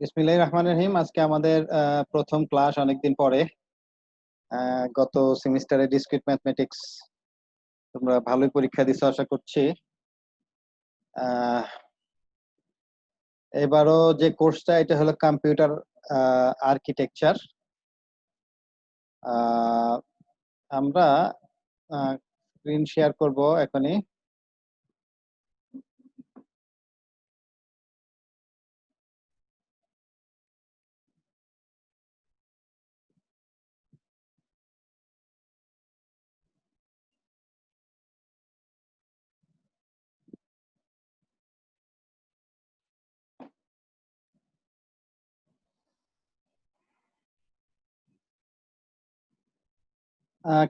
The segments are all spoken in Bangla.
বিসমিল্লাহির রহমানির রহিম। আজকে আমাদের প্রথম ক্লাস অনেকদিন পরে। গত সেমিস্টারে ডিসক্রিট ম্যাথমেটিক্স তোমরা ভালোই পরীক্ষা দিছো আশা করছি। আহ, এবারও যে কোর্সটা এটা হলো কম্পিউটার আর্কিটেকচার। আমরা স্ক্রিন শেয়ার করব এখনই।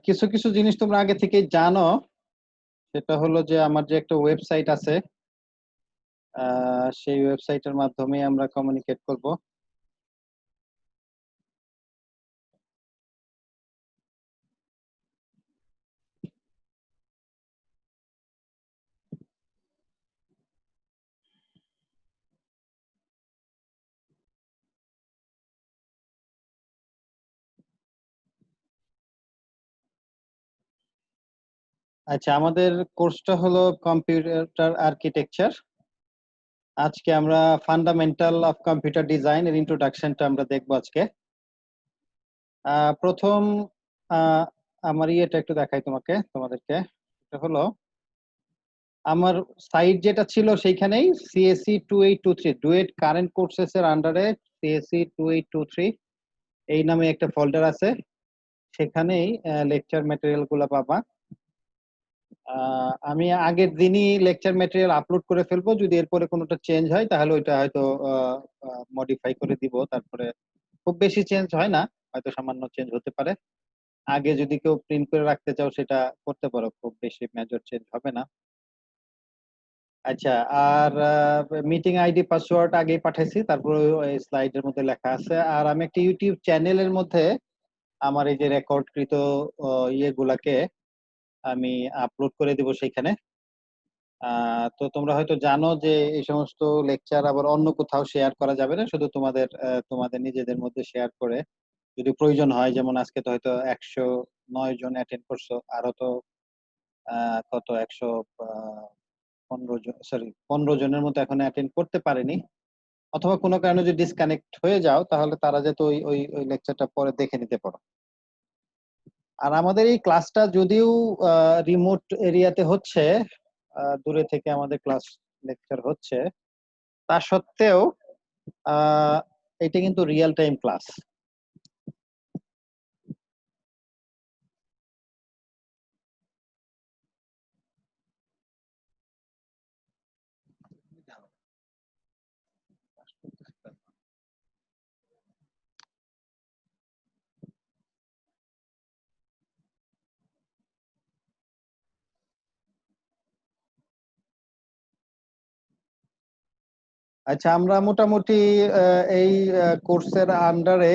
কিছু কিছু জিনিস তোমরা আগে থেকেই জানো। সেটা হলো যে আমার যে একটা ওয়েবসাইট আছে, সেই ওয়েবসাইটের মাধ্যমে আমরা কমিউনিকেট করব। আচ্ছা, আমাদের কোর্সটা হলো কম্পিউটার আর্কিটেকচার। আজকে আমরা ফান্ডামেন্টাল অফ কম্পিউটার ডিজাইন এর ইন্ট্রোডাকশনটা আমরা দেখবো আজকে। প্রথম আহ, আমার ইয়েটা একটু দেখাই তোমাদেরকে। এটা হলো আমার সাইট যেটা ছিল সেইখানেই সিএসসি 2823 ডুয়েট কারেন্ট কোর্সেস এর আন্ডারে সিএসসি 2823 এই নামে একটা ফোল্ডার আছে। সেখানেই লেকচার ম্যাটেরিয়াল গুলো পাবা। আমি আগের দিনই লেকচার ম্যাটেরিয়াল আপলোড করে ফেলবো, যদি এরপরে কোনোটা চেঞ্জ হয় তাহলে ওইটা হয়তো মডিফাই করে দিব। তারপরে খুব বেশি চেঞ্জ হয় না, হয়তো সামান্য চেঞ্জ হতে পারে। আগে যদি কেউ প্রিন্ট করে রাখতে চাও সেটা করতে পারো, খুব বেশি মেজর চেঞ্জ হবে না। আচ্ছা, আর মিটিং আইডি পাসওয়ার্ড আগেই পাঠাইছি, তারপরে ওই স্লাইডের মধ্যে লেখা আছে। আর আমি একটা ইউটিউব চ্যানেলের মধ্যে আমার এই যে রেকর্ডকৃত ইয়েগুলাকে আমি আপলোড করে দিব সেখানে। তো তোমরা হয়তো জানো যে এই সমস্ত লেকচার আবার অন্য কোথাও শেয়ার করা যাবে না, শুধু তোমাদের নিজেদের মধ্যে শেয়ার করে যদি প্রয়োজন হয়। যেমন আজকে তো হয়তো 109 জন অ্যাটেন্ড করছো, আরো তো কত 115 জন, সরি 15 জনের মতো এখন অ্যাটেন্ড করতে পারেনি, অথবা কোনো কারণে যদি ডিসকানেক্ট হয়ে যাও তাহলে তারা যাতে ওই ওই ওই লেকচারটা পরে দেখে নিতে পারো। আর আমাদের এই ক্লাসটা যদিও রিমোট এরিয়াতে হচ্ছে, দূরে থেকে আমাদের ক্লাস লেকচার হচ্ছে, তা সত্ত্বেও আহ এটা কিন্তু রিয়েল টাইম ক্লাস। আচ্ছা, আমরা মোটামুটি এই কোর্সের আন্ডারে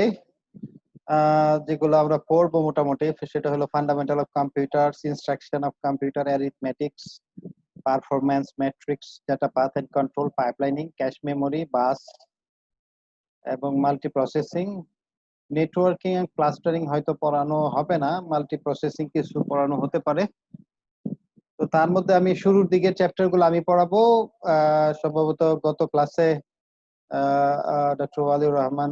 যেগুলো আমরা পড়বো মোটামুটি, সেটা হলো fundamental of computer, instruction of computer, arithmetics, performance matrix, data path and control, pipelining, cache memory, bus এবং multi processing. Networking and clustering হয়তো পড়ানো হবে না, মাল্টি প্রসেসিং কিছু পড়ানো হতে পারে। তো তার মধ্যে আমি শুরুর দিকের চ্যাপ্টার গুলো আমি পড়াবো। সম্ভবত গত ক্লাসে ডক্টর ওয়ালিউর রহমান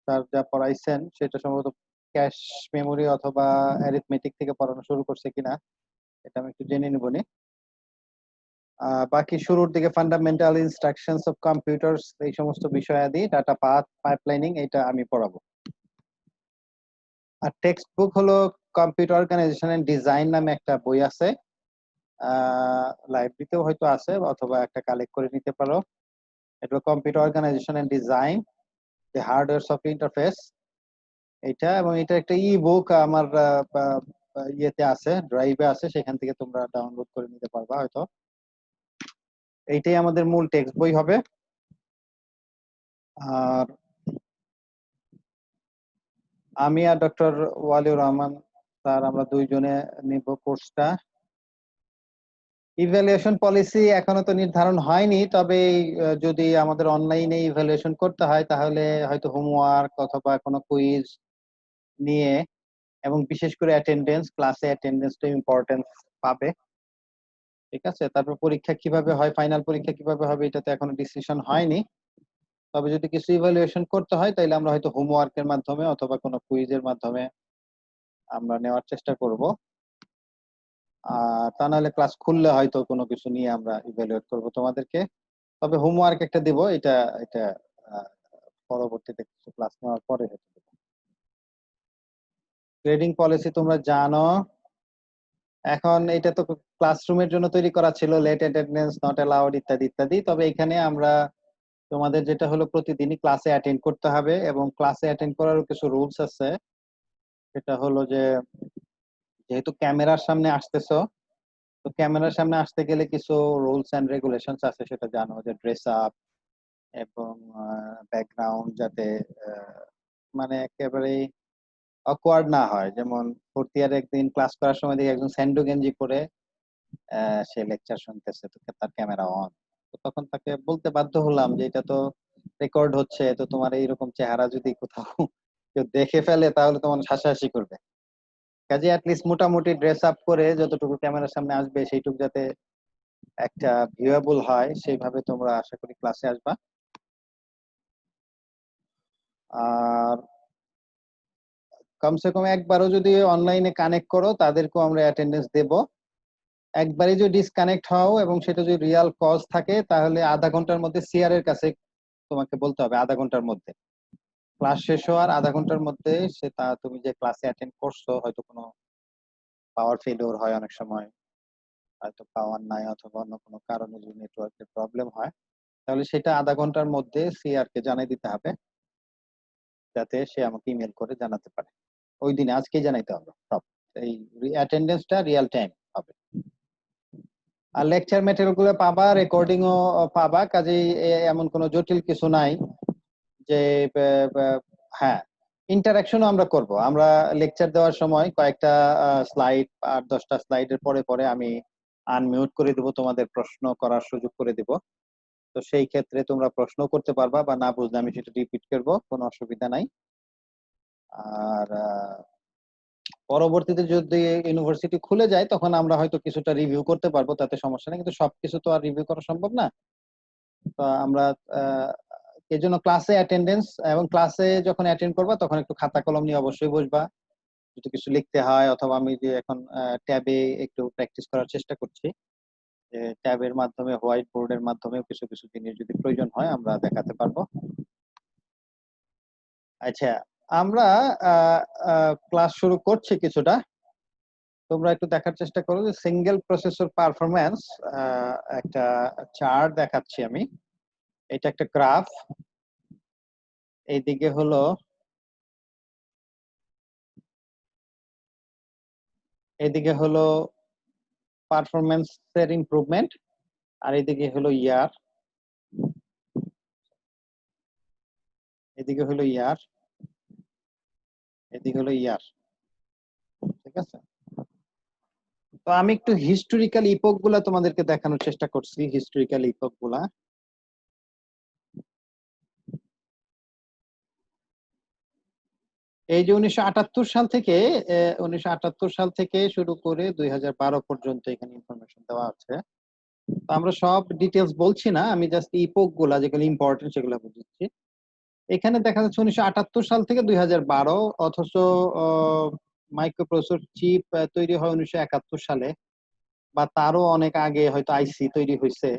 স্যার যা পড়াইছেন সেটা সম্ভবত ক্যাশ মেমোরি অথবা অ্যারিথমেটিক থেকে পড়ানো শুরু করছে কিনা, এটা আমি একটু জেনে নিব নি। বাকি শুরুর দিকে ফান্ডামেন্টাল ইনস্ট্রাকশনস অফ কম্পিউটার্স, এই সমস্ত বিষয়াদি, ডাটা পাথ, পাইপলাইনিং, এটা আমি পড়াবো। আর টেক্সট বুক হলো কম্পিউটার অর্গানাইজেশন এন্ড ডিজাইন নামে একটা বই আছে, লাইব্রেরিতেও হয়তো আছে, অথবা একটা কালেক্ট করে নিতে পারো। এটা computer organisation and design, the hardwares of interface, এটা। এবং এটা একটা ই বুক আমার ইয়েতে আছে, ড্রাইভে আছে, সেখান থেকে তোমরা ডাউনলোড করে নিতে পারবা হয়তো। এইটাই আমাদের মূল টেক্সট বই হবে। আর আমি আর ডক্টর ওয়ালিউর রহমান স্যার আমরা দুইজনে নিব কোর্সটা। ইভ্যালুয়েশন পলিসি এখনো তো নির্ধারণ হয়নি, তবে যদি আমাদের অনলাইনে ইভ্যালুয়েশন করতে হয় তাহলে হয়তো হোমওয়ার্ক অথবা কোনো কুইজ নিয়ে, এবং বিশেষ করে অ্যাটেন্ডেন্স, ক্লাসে অ্যাটেন্ডেন্সটা ইম্পর্টেন্স পাবে। ঠিক আছে? তারপর পরীক্ষা কিভাবে হয়, ফাইনাল পরীক্ষা কিভাবে হবে এটা তো এখনো ডিসিশন হয়নি। তবে যদি কিছু ইভ্যালুয়েশন করতে হয় তাইলে আমরা হয়তো হোমওয়ার্কের মাধ্যমে অথবা কোনো কুইজের মাধ্যমে আমরা নেওয়ার চেষ্টা করব। তা নাহলে ক্লাস খুললে হয়তো কোনো কিছু নিয়ে আমরা ইভ্যালুয়েট করব তোমাদেরকে। তবে হোমওয়ার্ক একটা দিব, এটা এটা আ পরবর্তীতে কিছু ক্লাস নেওয়ার পরে হতে দেব। গ্রেডিং পলিসি তোমরা জানো। এখন এটা তো ক্লাসরুমের জন্য তৈরি করা ছিল, লেট অ্যাটেন্ডেন্স, নট অ্যালাউড ইত্যাদি, ইত্যাদি। তবে এখানে আমরা তোমাদের যেটা হলো প্রতিদিনই ক্লাসে অ্যাটেন্ড করতে হবে, এবং ক্লাসে অ্যাটেন্ড করারও কিছু রুলস আছে। সেটা হলো যে যেহেতু ক্যামেরার সামনে আসতেছো, তো ক্যামেরার সামনে আসতে গেলে কিছু রুলস এন্ড রেগুলেশনস আছে, সেটা জানো, যে ড্রেস আপ এবং ব্যাকগ্রাউন্ড যাতে মানে একেবারে অকওয়ার্ড না হয়। যেমন ফোর্থ ইয়ারে একদিন ক্লাস করার সময় দেখি একজন স্যান্ডো গেঞ্জি পরে সে লেকচার শুনতেছে, তো তার ক্যামেরা অন। তো তখন তাকে বলতে বাধ্য হলাম যে এটা তো রেকর্ড হচ্ছে, তো তোমার এইরকম চেহারা যদি কোথাও কেউ দেখে ফেলে তাহলে তোমার হাসাহাসি করবে। কাজে অ্যাটলিস্ট মোটামুটি ড্রেস আপ করে যতটুকু ক্যামেরার সামনে আসবে সেইটুকু যাতে একটা ভিউয়েবল হয়, সেইভাবে তোমরা আশা করি ক্লাসে আসবা। আর কমসে কম একবারও যদি অনলাইনে কানেক্ট করো তাদেরকেও আমরা অ্যাটেন্ডেন্স দেব। একবারই যদি ডিসকানেক্ট হও এবং সেটা যদি রিয়াল কজ থাকে তাহলে আধা ঘন্টার মধ্যে সিআর এর কাছে তোমাকে বলতে হবে, আধা ঘন্টার মধ্যে। ক্লাস শেষ হওয়ার আধা ঘন্টার মধ্যে সেটা তুমি যে ক্লাসে অ্যাটেন্ড করছো, হয়তো কোনো পাওয়ার ফেলিওর হয় অনেক সময়, হয়তো পাওয়ার নাই অথবা অন্য কোনো কারণে যদি নেটওয়ার্কের প্রবলেম হয়, তাহলে সেটা আধা ঘন্টার মধ্যে সিআর কে জানিয়ে দিতে হবে, যাতে সে আমাকে ইমেল করে জানাতে পারে। ওই দিনে আজকেই জানাইতে হবে সব। এই অ্যাটেন্ডেন্সটা রিয়েল টাইম হবে। আর লেকচার ম্যাটেরিয়াল গুলো পাবা, রেকর্ডিং ও পাবা, কাজেই এমন কোনো জটিল কিছু নাই যে হ্যাঁ, ইন্টারাকশনও আমরা করব। আমরা লেকচার দেওয়ার সময় কয়েকটা স্লাইড, 8-10টা স্লাইডের পরে পরে আমি আনমিউট করে দেব, তোমাদের প্রশ্ন করার সুযোগ করে দেব। তো সেই ক্ষেত্রে তোমরা প্রশ্ন করতে পারবা, বা না বুঝলে আমি সেটা রিপিট করব, কোনো অসুবিধা নাই। আর পরবর্তীতে যদি ইউনিভার্সিটি খুলে যায় তখন আমরা হয়তো কিছুটা রিভিউ করতে পারবো, তাতে সমস্যা নেই, কিন্তু সবকিছু তো আর রিভিউ করা সম্ভব না। তো আমরা এই জন্য ক্লাসে অ্যাটেন্ডেন্স, এবং ক্লাসে যখন অ্যাটেন্ড করবা তখন একটু খাতা কলম নিয়ে অবশ্যই বসবা। যদি কিছু লিখতে হয়, অথবা আমি যে এখন ট্যাবে একটু প্র্যাকটিস করার চেষ্টা করছি, যে ট্যাবের মাধ্যমে, হোয়াইট বোর্ডের মাধ্যমে কিছু কিছু জিনিস যদি প্রয়োজন হয় আমরা দেখাতে পারবো। আচ্ছা, আমরা ক্লাস শুরু করছি কিছুটা। তোমরা একটু দেখার চেষ্টা করো যে সিঙ্গেল প্রসেসর পারফরম্যান্স, একটা চার্ট দেখাচ্ছি আমি। এটা একটা গ্রাফ। এইদিকে হলো পারফরম্যান্সের ইমপ্রুভমেন্ট, আর এদিকে হলো ইয়ার, এদিকে হলো ইয়ার, এদিকে হলো ইয়ার। ঠিক আছে? তো আমি একটু হিস্টোরিক্যাল ইপক গুলা তোমাদেরকে দেখানোর চেষ্টা করছি, হিস্টোরিক্যাল ইপক গুলা। এই যে 1978 সাল থেকে 1978 সাল থেকে শুরু করে 2012 পর্যন্ত এখানে ইনফরমেশন দেওয়া আছে। তো আমরা সব ডিটেলস বলছি না, আমি জাস্ট ইপক গুলা যেগুলো ইম্পর্টেন্ট সেগুলো বুঝছি। এখানে দেখা যাচ্ছে 1978 সাল থেকে 2012, অথচ মাইক্রোপ্রসেসর চিপ তৈরি হয় 1971 সালে, বা তারও অনেক আগে হয়তো আইসি তৈরি হয়েছে,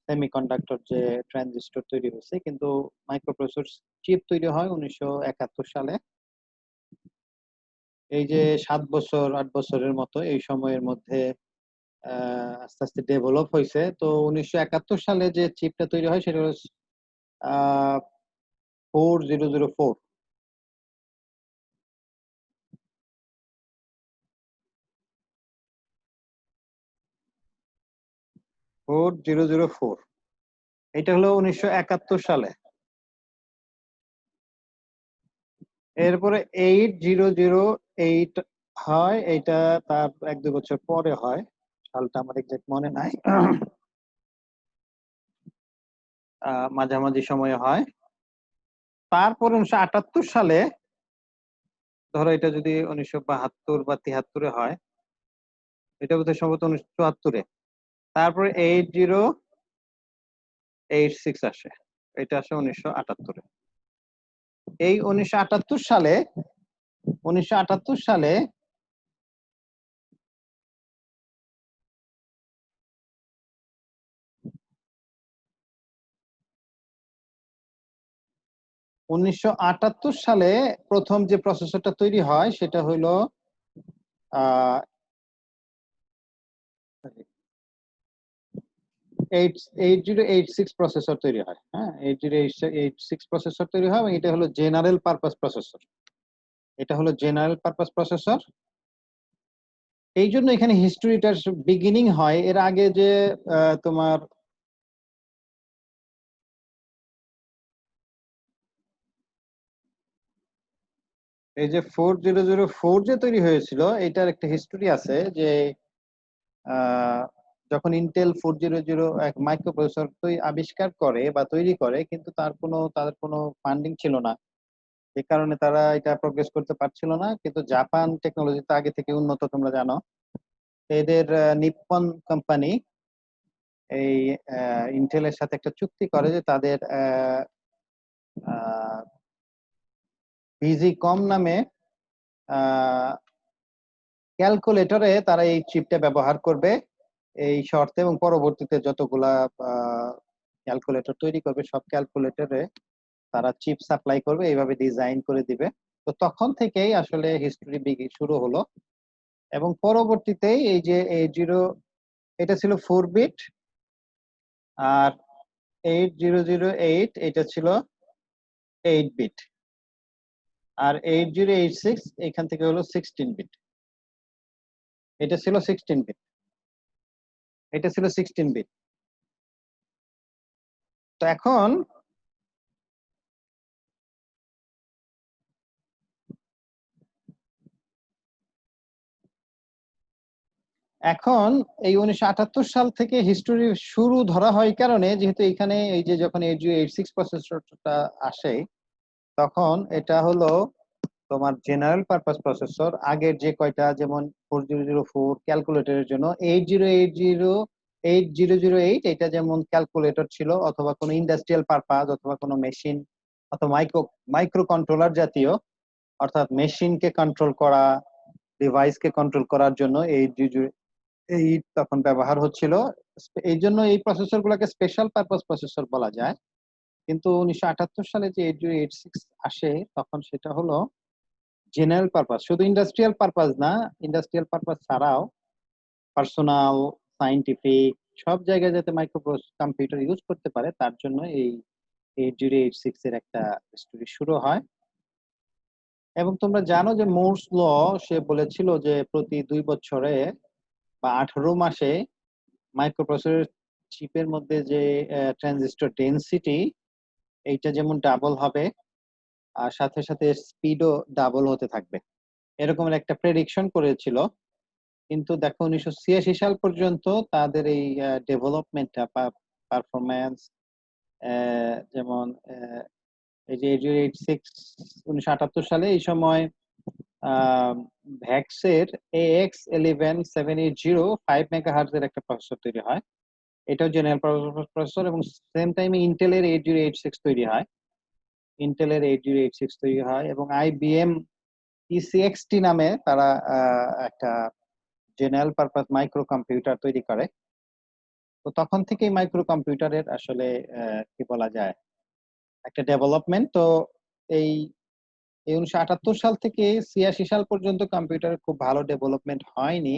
সেমিকন্ডাক্টর যে ট্রানজিস্টর তৈরি হয়েছে, কিন্তু মাইক্রোপ্রসেসর চিপ তৈরি হয় 1971 সালে। এই যে 7 বছর 8 বছরের মতো এই সময়ের মধ্যে আস্তে আস্তে ডেভেলপ হয়েছে। তো 1971 সালে যে চিপটা তৈরি হয় সেটা হলো 4004। 4004, এটা হলো 1971 সালে। এরপরে 8008 হয়, এটা তার 1-2 বছর পরে হয়, সালটা আমার এক্সাক্ট মনে নাই। মাঝামাঝি সময়ে হয়। তারপর 1978 সালে, ধরো এটা যদি 1972 বা 73 হয়, এটা বোধহয় সম্ভবত 1974-এ। তারপরে 8086 আসে, এটা আসে 1978-এ। এই 1978 সালে 1978 সালে প্রথম যে প্রসেসরটা তৈরি হয় সেটা হলো 8086 প্রসেসর তৈরি হয়। হ্যাঁ, 8086 প্রসেসর তৈরি হয় এবং এটা হলো জেনারেল পারপাস প্রসেসর। এটা হলো জেনারেল পারপাস প্রসেসর। এই জন্য এখানে হিস্ট্রিটার বিগিনিং হয়। এর আগে যে তোমার এই যে 4004 যে তৈরি হয়েছিল, এটার একটা হিস্টোরি আছে যে যখন ইন্টেল 400 এক মাইক্রোপ্রসেসর আবিষ্কার করে বা তৈরি করে, কিন্তু তাদের কোনো ফান্ডিং ছিল না, যে কারণে তারা এটা প্রোগ্রেস করতে পারছিল না। কিন্তু জাপান টেকনোলজি তো আগে থেকে উন্নত, তোমরা জানো। এদের নিপ্পন কোম্পানি এই ইন্টেলের সাথে একটা চুক্তি করে যে তাদের বিজি কম নামে ক্যালকুলেটরে তারা এই চিপটা ব্যবহার করবে এই শর্তে, এবং পরবর্তীতে যতগুলা ক্যালকুলেটর তৈরি করবে সব ক্যালকুলেটরে তারা চিপ সাপ্লাই করবে, এইভাবে ডিজাইন করে দিবে। তো তখন থেকেই আসলে হিস্ট্রি শুরু হলো। এবং পরবর্তীতে এই যে 80, এটা ছিল 4 বিট, আর 8008 এটা ছিল 8 বিট, আর 8086 এখান থেকে হলো 16 বিট। এটা ছিল 16 বিট। এটা ছিল 16 বিট। তো এখন এই 1978 সাল থেকে হিস্টোরি শুরু ধরা হয়, কারণে যেহেতু এখানে এই যে যখন 8086 প্রসেসরটা আসে, তখন এটা হলো তোমার জেনারেল পারপাস প্রসেসর। আগের যে কয়টা, যেমন 4004 ক্যালকুলেটরের জন্য, 8008 এটা যেমন ক্যালকুলেটর ছিল, অথবা কোনো ইন্ডাস্ট্রিয়াল পারপাস, অথবা কোনো মেশিন, অথবা মাইক্রো কন্ট্রোলার জাতীয়, অর্থাৎ মেশিনকে কন্ট্রোল করা, ডিভাইসকে কন্ট্রোল করার জন্য এই তখন ব্যবহার হচ্ছিল। এই জন্য এই প্রসেসর গুলোকে স্পেশাল পারপাস প্রসেসর বলা যায়। কিন্তু 1978 সালে যে 8086 আসে, তখন সেটা হলো জেনারেল পারপাস, শুধু ইন্ডাস্ট্রিয়াল পারপাস না, ইন্ডাস্ট্রিয়াল পারপাস ছাড়াও পার্সোনাল, সায়েন্টিফিক সব জায়গায় যাতে মাইক্রো কম্পিউটার ইউজ করতে পারে, তার জন্য এই 8086 এর একটা স্টোরি শুরু হয়। এবং তোমরা জানো যে মোর্স ল, সে বলেছিল যে প্রতি 2 বছরে বা 18 মাসে মাইক্রোপ্রসেসর চিপের মধ্যে যে ট্রানজিস্টর ডেনসিটি, এইটা যেমন ডাবল হবে, আর সাথে সাথে স্পিডও ডাবল হতে থাকবে, এরকমের একটা প্রেডিকশন করেছিল। কিন্তু দেখো 1986 সাল পর্যন্ত তাদের এই ডেভেলপমেন্টটা, পারফরমেন্স, যেমন এই যে 8086 1978 সালে এই সময় ভ্যাক্সের AX11780 5 মেগাহার্জ এর একটা প্রসেসর তৈরি হয়। এটাও জেনারেল প্রসেসর, এবং সেম টাইমে ইন্টেলের 8086 তৈরি হয়। ইন্টেলের 8086 তৈরি হয়, এবং IBM ECXT নামে তারা একটা জেনারেল পারপাস মাইক্রো কম্পিউটার তৈরি করে। তো তখন থেকেই মাইক্রো কম্পিউটারের আসলে কি বলা যায়, একটা ডেভেলপমেন্ট। তো এই এই 1978 সাল থেকে 86 সাল পর্যন্ত কম্পিউটারের খুব ভালো ডেভেলপমেন্ট হয়নি।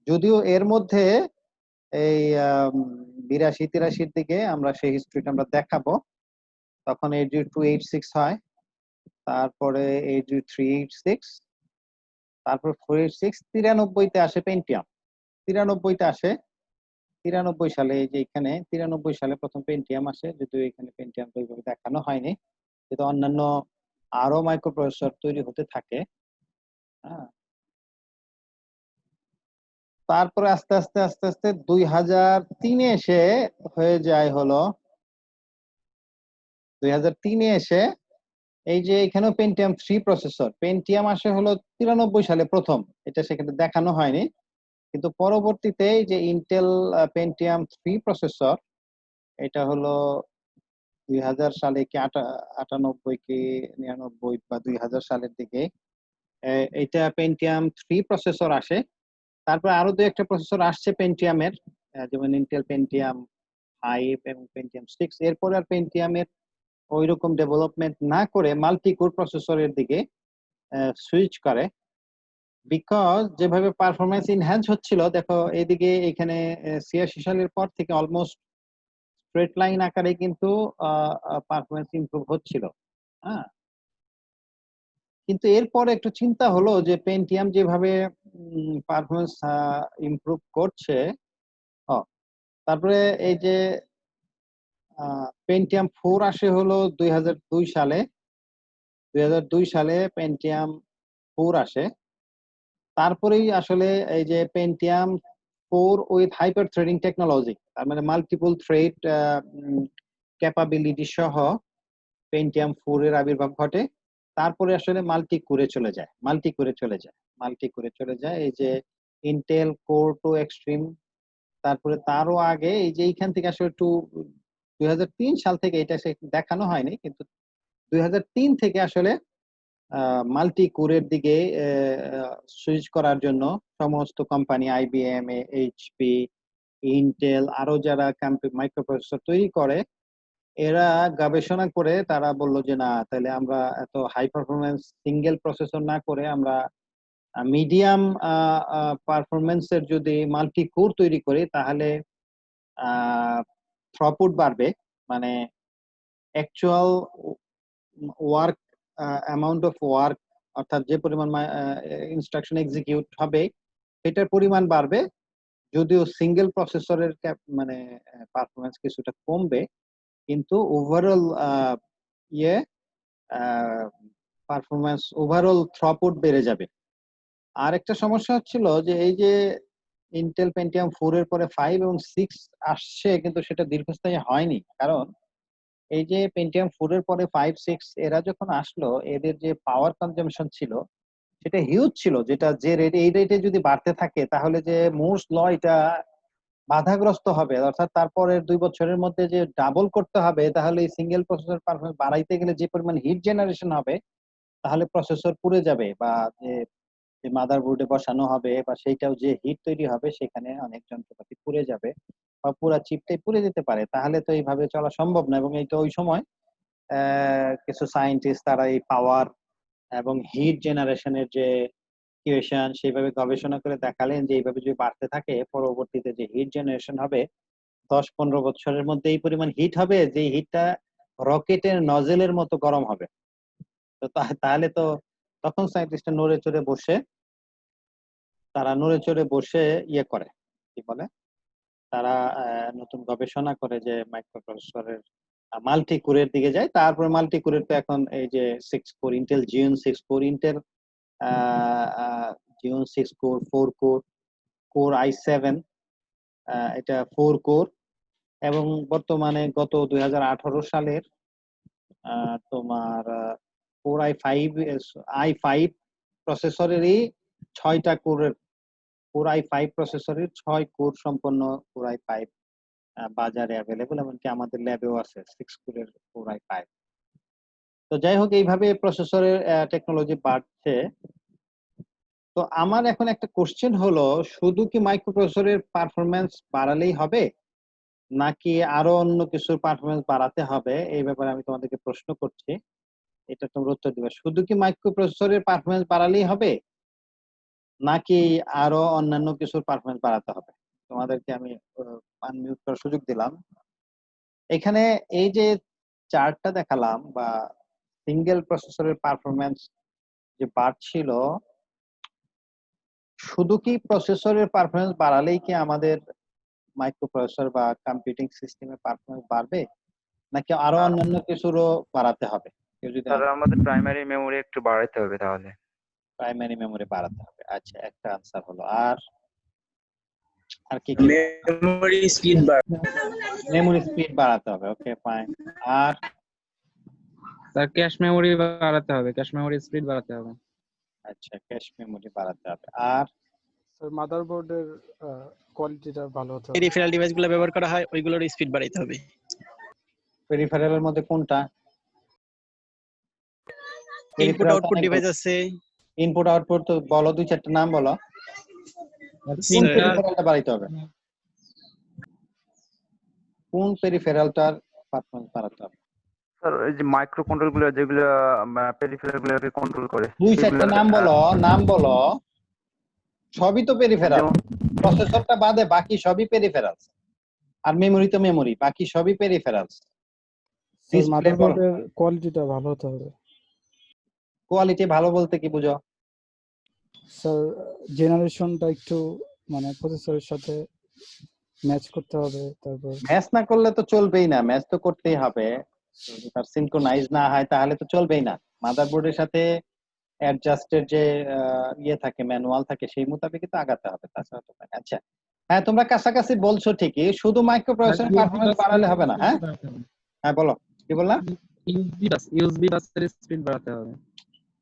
যদিও এর মধ্যে এই 82-83-র দিকে আমরা সেই হিস্ট্রিটা আমরা দেখাবো। তখন 8286 হয়, তারপরে 8386, তারপর 486, 93-তে আসে পেন্টিয়াম। 93-তে আসে, 93 সালে, এই যে এখানে 93 সালে প্রথম পেন্টিয়াম আসে, যদিও এখানে পেন্টিয়াম তো ওইভাবে দেখানো হয়নি, কিন্তু অন্যান্য আরো মাইক্রো প্রসেসর তৈরি হতে থাকে। হ্যাঁ, তারপরে আস্তে আস্তে আস্তে আস্তে 2003-এ এসে হয়ে যায় হলো 2003-এ এসে এই যে এখানেও পেন্টিয়াম 3 প্রসেসর। পেন্টিয়াম আসে হলো 93 সালে প্রথম, এটা সেখানে দেখানো হয়নি, কিন্তু পরবর্তীতে এই যে ইন্টেল পেন্টিয়াম 3 প্রসেসর, এটা হলো 2000 সালে কি 98 কি 99 বা 2000 সালের দিকে এইটা পেন্টিয়াম 3 প্রসেসর আসে। তারপর আরো দুই একটা প্রসেসর আসছে পেন্টিয়ামের, যেমন ইন্টেল পেন্টিয়াম 5 এবং পেন্টিয়াম 6। এরপর আর পেন্টিয়ামের ওই রকম ডেভেলপমেন্ট না করে মাল্টি কোর প্রসেসরের দিকে সুইচ করে, বিকজ যেভাবে পারফরমেন্স ইনহ্যান্স হচ্ছিল, দেখো এইদিকে এখানে 86 সালের পর থেকে অলমোস্ট স্ট্রেট লাইন আকারে কিন্তু পারফরমেন্স ইমপ্রুভ হচ্ছিল। হ্যাঁ, কিন্তু এরপরে একটু চিন্তা হলো যে পেন্টিয়াম যেভাবে পারফরমেন্স ইমপ্রুভ করছে, তারপরে এই যে পেন্টিয়াম 4 আসে হলো 2002 সালে। 2002 সালে পেন্টিয়াম 4 আসে। তারপরেই আসলে এই যে Pentium 4 with hyper threading technology, তার মানে মাল্টিপল থ্রেড ক্যাপাবিলিটি সহ পেন্টিয়াম 4 এর আবির্ভাব ঘটে। তারপরে আসলে মাল্টি কোরে চলে যায় এই যে ইন্টেল কোর টু এক্সট্রিম। তারপরে তারও আগে এই যে এইখান থেকে আসলে একটু 2003 সাল থেকে এটা দেখানো হয়নি, কিন্তু 2003 থেকে আসলে মাল্টি কোরের দিকে সুইচ করার জন্য সমস্ত কোম্পানি, আইবিএম, এইচপি, ইন্টেল, আরো যারা মাইক্রোপ্রসেসর তৈরি করে, এরা গবেষণা করে তারা বলল যে না, তাহলে আমরা এত হাই পারফরমেন্স সিঙ্গেল প্রসেসর না করে আমরা মিডিয়াম পারফরমেন্সের যদি মাল্টি কোর তৈরি করি, তাহলে থ্রুপুট বাড়বে, মানে actual work amount of work, অর্থাৎ যে পরিমাণ ইনস্ট্রাকশন এক্সিকিউট হবে সেটার পরিমাণ বাড়বে, যদিও সিঙ্গেল প্রসেসরের মানে পারফরমেন্স কিছুটা কমবে, কিন্তু ওভারঅল ইয়ে পারফরমেন্স ওভারঅল থ্রুপুট বেড়ে যাবে। আর একটা সমস্যা হচ্ছিল যে এই যে ইন্টেল পেন্টিয়াম 4 এর পরে 5 এবং 6 আসছে, কিন্তু সেটা দীর্ঘস্থায়ী হয়নি, কারণ এই যে পেন্টিয়াম 4 এর পরে 5, 6 এরা যখন আসলো, এদের যে পাওয়ার কনজাম্পশন ছিল সেটা হিউজ ছিল, যেটা যে রেট, এই রেটে যদি বাড়তে থাকে তাহলে যে মুরস ল এটা বাধাগ্রস্ত হবে, অর্থাৎ তারপরের 2 বছরের মধ্যে যে ডাবল করতে হবে, তাহলে এই সিঙ্গেল প্রসেসর পারফরমেন্স বাড়াইতে গেলে যে পরিমাণ হিট জেনারেশন হবে, তাহলে প্রসেসর পুড়ে যাবে, বা যে মাদারবোর্ডে বসানো হবে বা সেইটাও যে হিট তৈরি হবে, সেখানে অনেক যন্ত্রপাতি পুড়ে যাবে বা পুরা চিপটাই পুড়ে যেতে পারে। তাহলে তো এইভাবে চলা সম্ভব না, এবং এইটা ওই সময় কিছু সায়েন্টিস্ট তারা এই পাওয়ার এবং হিট জেনারেশনের যে ইকুয়েশন সেইভাবে গবেষণা করে দেখালেন যে এইভাবে যদি বাড়তে থাকে, পরবর্তীতে যে হিট জেনারেশন হবে 10-15 বছরের মধ্যে এই পরিমাণ হিট হবে যে হিটটা রকেটের নজেলের মতো গরম হবে। তো তাহলে তো তখন সায়েন্টিস্টরা নড়ে চড়ে বসে ইয়ে করে, কি বলে, তারা নতুন গবেষণা করে যে মাইক্রোপ্রসেসরের মাল্টি কোরের দিকে যায়। তারপর মাল্টি কোরের তো এখন এই যে 6 core Intel Jeon 6 core, Intel Jeon 6 core, 4 core, core i7, এটা 4 কোর, এবং বর্তমানে গত 2018 সালের তোমার কোর i5 প্রসেসরেরই 6টা কোরের, কোর i5 প্রসেসরের 6 কোর সম্পন্ন কোর i5 বাজারে অ্যাভেলেবল, এমনকি আমাদের ল্যাবেও আছে 6 কোরের কোর i5। তো যাই হোক, এইভাবে প্রসেসরের টেকনোলজি বাড়ছে। তো আমার এখন একটা কোশ্চেন হলো, শুধু কি মাইক্রোপ্রসেসরের পারফরমেন্স বাড়ালেই হবে, নাকি আরো অন্য কিছুর পারফরমেন্স বাড়াতে হবে? এই ব্যাপারে আমি তোমাদেরকে প্রশ্ন করছি, এটা তোমরা উত্তর দিবে। শুধু কি মাইক্রোপ্রসেসরের পারফরমেন্স বাড়ালেই হবে, নাকি আরো অন্যান্য কিছুর পারফরমেন্স বাড়াতে হবে? তোমাদেরকে আমি আনমিউট করার সুযোগ দিলাম। এখানে এই যে চার্টটা দেখালাম, বা সিঙ্গেল প্রসেসরের পারফরমেন্স যে বাড়ছিল, শুধু কি প্রসেসরের পারফরমেন্স বাড়ালেই কি আমাদের মাইক্রোপ্রসেসর বা কম্পিউটিং সিস্টেমের পারফরমেন্স বাড়বে, নাকি আরো না অন্যান্য কিছুরও বাড়াতে হবে? কেউ যদি স্যার, আমাদের প্রাইমারি মেমোরি একটু বাড়াইতে হবে তাহলে। প্রাইমারি মেমোরি বাড়াতে হবে, আচ্ছা, একটা আনসার হলো। আর আর কি কি মেমোরি স্পিড মেমোরি স্পিড বাড়াতে হবে। Okay fine. আর স্যার ক্যাশ মেমোরি বাড়াতে হবে, ক্যাশ মেমোরি স্পিড বাড়াতে হবে। আচ্ছা, ক্যাশ মেমোরি বাড়াতে হবে। আর স্যার মাদারবোর্ডের কোয়ালিটিটা ভালো হতে হবে। পেরিফেরাল ডিভাইসগুলো ব্যবহার করা হয় ওইগুলোর স্পিড বাড়াইতে হবে। পেরিফেরালের মধ্যে কোনটা? ইনপুট আউটপুট ডিভাইস আছে। ইনপুট আউটপুট তো বলো, দুই চারটা নাম বলো। কোন পেরিফেরালটা বাড়াইতে হবে? কোন পেরিফেরালটার পারফরম্যান্স বাড়াতে হবে? স্যার এই যে মাইক্রো কন্ট্রোল গুলো যেগুলো পেরিফেরাল গুলোকে কন্ট্রোল করে, দুই চারটা নাম বলো, নাম বলো। সবই তো পেরিফেরাল, প্রসেসরটা বাদে বাকি সবই পেরিফেরাল। আর মেমোরি তো মেমোরি, বাকি সবই পেরিফেরাল। স্যার মাদারবোর্ডের কোয়ালিটিটা ভালো হতে হবে। কোয়ালিটি ভালো বলতে কি বুঝো? স্যার জেনারেশনটা একটু মানে প্রসেসরের সাথে ম্যাচ করতে হবে। তারপর ম্যাচ না করলে তো চলবেই না, ম্যাচ তো করতেই হবে। যদি তার সিনক্রোনাইজ না হয় তাহলে তো চলবেই না। মাদারবোর্ডের সাথে অ্যাডজাস্টের যে ইয়ে থাকে, ম্যানুয়াল থাকে, সেই মোতাবেকই তো আগাতে হবে, তাছাড়া তো হয় না। আচ্ছা হ্যাঁ, তোমরা কাছাকাছি বলছো ঠিকই, শুধু মাইক্রো প্রসেসর পারফরম্যান্স বাড়ালে হবে না। হ্যাঁ হ্যাঁ বলো, কি বললাম? ইউএসবি বাসের স্পিড বাড়াতে হবে।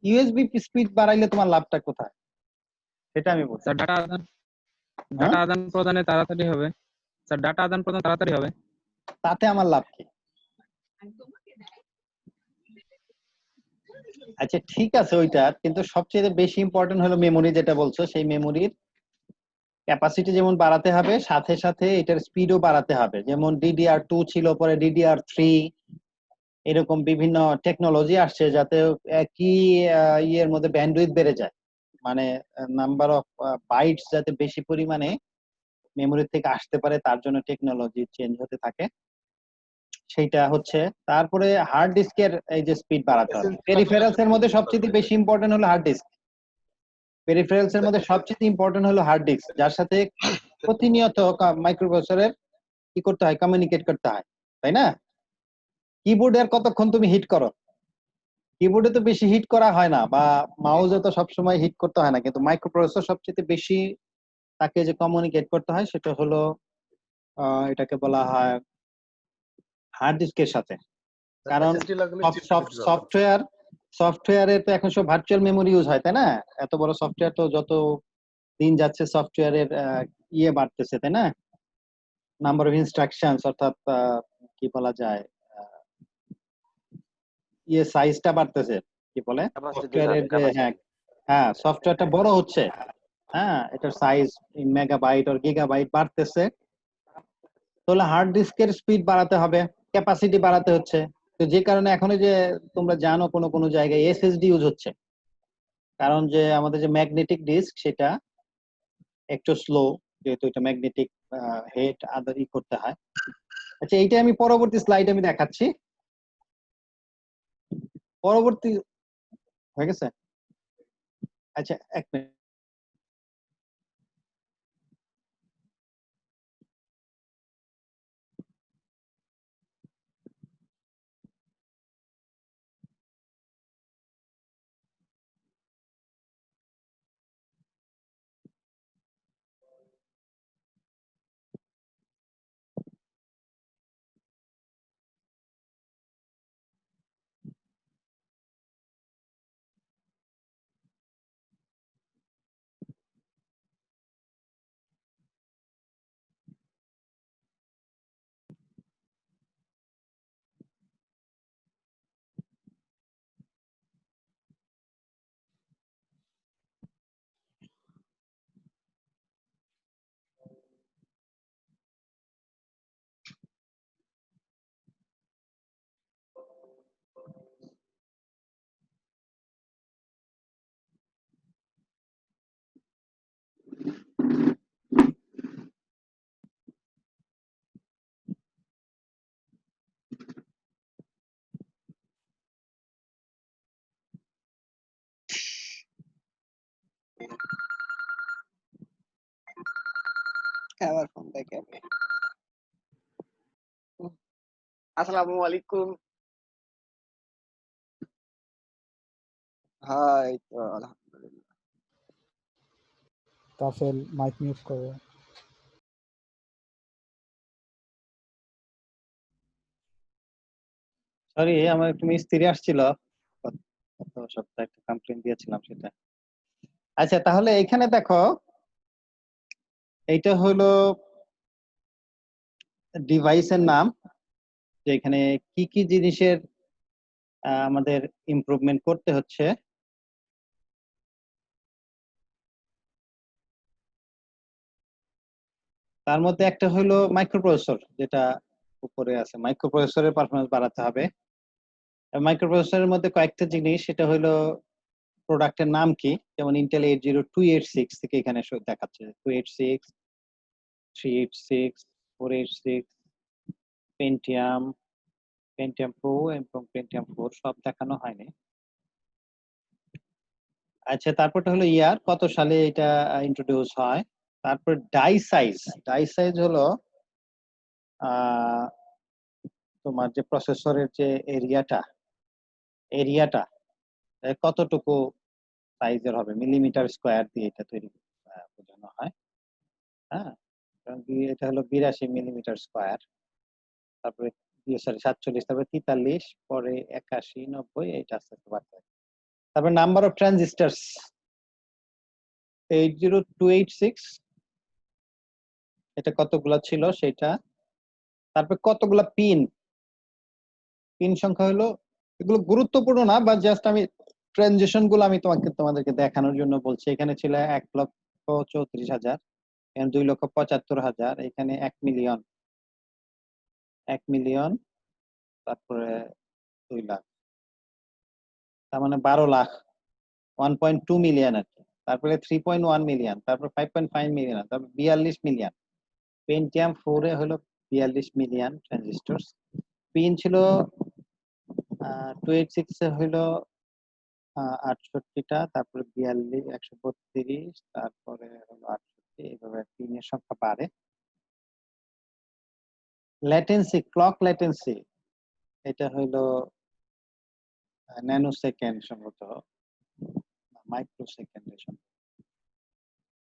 ইউএসবি স্পিড বাড়াইলে তোমার লাভটা কোথায় সেটা আমি বলছি। স্যার ডাটা আদান প্রদানে তাড়াতাড়ি হবে। স্যার ডাটা আদান প্রদান তাড়াতাড়ি হবে। তাতে আমার লাভ কি? আচ্ছা ঠিক আছে ওইটা, কিন্তু সবচেয়ে বেশি ইম্পর্টেন্ট হলো মেমোরি, যেটা বলছো সেই মেমোরির ক্যাপাসিটি যেমন বাড়াতে হবে, সাথে সাথে এটার স্পিডও বাড়াতে হবে। যেমন DDR2 ছিল, পরে DDR3, এরকম বিভিন্ন টেকনোলজি আসছে যাতে একই ইয়ের মধ্যে ব্যান্ডউইথ বেড়ে যায়, মানে নাম্বার অফ বাইটস যাতে বেশি পরিমাণে মেমোরি থেকে আসতে পারে, তার জন্য টেকনোলজি চেঞ্জ হতে থাকে। সেইটা হচ্ছে। তারপরে হার্ড ডিস্কের এই যে স্পিড বাড়াতে হবে। পেরিফেরালস এর মধ্যে সবচেয়ে বেশি ইম্পর্টেন্ট হলো হার্ড ডিস্ক। পেরিফেরালস এর মধ্যে সবচেয়ে ইম্পর্টেন্ট হলো হার্ড ডিস্ক, যার সাথে প্রতিনিয়ত মাইক্রোপ্রসেসরের কি করতে হয়, কমিউনিকেট করতে হয়, তাই না? কিবোর্ড এর কতক্ষণ তুমি হিট করো? কিবোর্ডে তো বেশি হিট করা হয় না, বা মাউসে তো সবসময় হিট করতে হয় না, কিন্তু মাইক্রোপ্রসেসর সবচেয়ে বেশি তাকে যে কমিউনিকেট করতে হয় সেটা হলো এটাকে বলা হয় হার্ড ডিস্কের সাথে। কারণ সফটওয়্যারে তো এখন সব ভার্চুয়াল মেমোরি ইউজ হয়, তাই না? এত বড় সফটওয়্যার তো যত দিন যাচ্ছে সফটওয়্যারের ইয়ে বাড়তেছে, তাই না? নাম্বার অফ ইনস্ট্রাকশনস, অর্থাৎ কি বলা যায়, ইয়ে সাইজটা বাড়তেছে, কি বলে সফটওয়্যারের যে, হ্যাঁ সফটওয়্যারটা বড় হচ্ছে। হ্যাঁ, এটার সাইজ মেগাবাইট আর গিগাবাইট বাড়তেছে। তাহলে হার্ড ডিস্কের স্পিড বাড়াতে হবে, ক্যাপাসিটি বাড়াতে হচ্ছে। তো যে কারণে এখন যে তোমরা জানো কোন কোন জায়গায় এসএসডি ইউজ হচ্ছে, কারণ যে আমাদের যে ম্যাগনেটিক ডিস্ক সেটা একটু স্লো, যেহেতু এটা ম্যাগনেটিক হেড আদারি করতে হয়। আচ্ছা এইটা আমি পরবর্তী স্লাইড আমি দেখাচ্ছি। পরবর্তী হয়ে গেছে। আচ্ছা এক মিনিট। আবার ফোন দেখে। আসসালামু আলাইকুম। হাই তো আলহামদুলিল্লাহ। তাফেল মাইক মিউট করে। সরি, আমার একটু মিস্ত্রি আসছিল, গত সপ্তাহে একটা কমপ্লেন দিয়েছিলাম সেটা। আচ্ছা, তাহলে এখানে দেখো, এইটা হলো ডিভাইসের নাম, যে এখানে কি কি জিনিসের আমাদের ইমপ্রুভমেন্ট করতে হচ্ছে। তার মধ্যে একটা হলো মাইক্রোপ্রসেসর, যেটা উপরে আছে, মাইক্রোপ্রসেসরের পারফরমেন্স বাড়াতে হবে। মাইক্রোপ্রসেসরের মধ্যে কয়েকটা জিনিস, সেটা হলো প্রোডাক্টের নাম কি, যেমন ইন্টেল 80286 থেকে এখানে দেখাচ্ছে 286, 386, 486, পেন্টিয়াম, পেন্টিয়াম প্রো এবং পেন্টিয়াম 4 সব দেখানো হয়নি। আচ্ছা, তারপরটা হলো ইয়ার, কত সালে এটা ইন্ট্রোডিউস হয়। তারপর ডাই সাইজ, ডাই সাইজ হলো তোমার যে প্রসেসরের যে এরিয়াটা কতটুকু সাইজের হবে, মিলিমিটার স্কোয়ার দিয়ে এটা তৈরি বোঝানো হয়। হ্যাঁ, কারণ এটা হলো 82 মিলিমিটার স্কোয়ার, তারপরে 47, তারপরে 43, পরে 81, 90, এটা আস্তে আস্তে বাড়তে থাকে। তারপর নাম্বার অফ ট্রানজিস্টার্স 80286, এটা কতগুলা ছিল সেটা। তারপর কতগুলা পিন সংখ্যা হলো, এগুলো গুরুত্বপূর্ণ না, বা জাস্ট আমি ট্রানজিশন গুলো আমি তোমাদেরকে দেখানোর জন্য বলছি। এখানে ছিল 1,34,000, এখানে 2,75,000, এখানে 1 মিলিয়ন, 1 মিলিয়ন, তারপরে 2 লাখ, তার মানে 12 লাখ, 1.2 মিলিয়ন আর কি। তারপরে 3.1 মিলিয়ন, তারপর 5.5 মিলিয়ন, তারপর 42 মিলিয়ন। পেন্টিয়াম 4 এ হলো 42 মিলিয়ন ট্রানজিস্টর। পিন ছিল 286 এ হলো 68টা, তারপরে 42, 132, তারপরে হলো 68, এইভাবে পিনের সংখ্যা বাড়ে। ল্যাটেন্সি, ক্লক ল্যাটেন্সি, এটা হলো ন্যানো সেকেন্ড সম্ভবত, মাইক্রো সেকেন্ডের সম্ভবত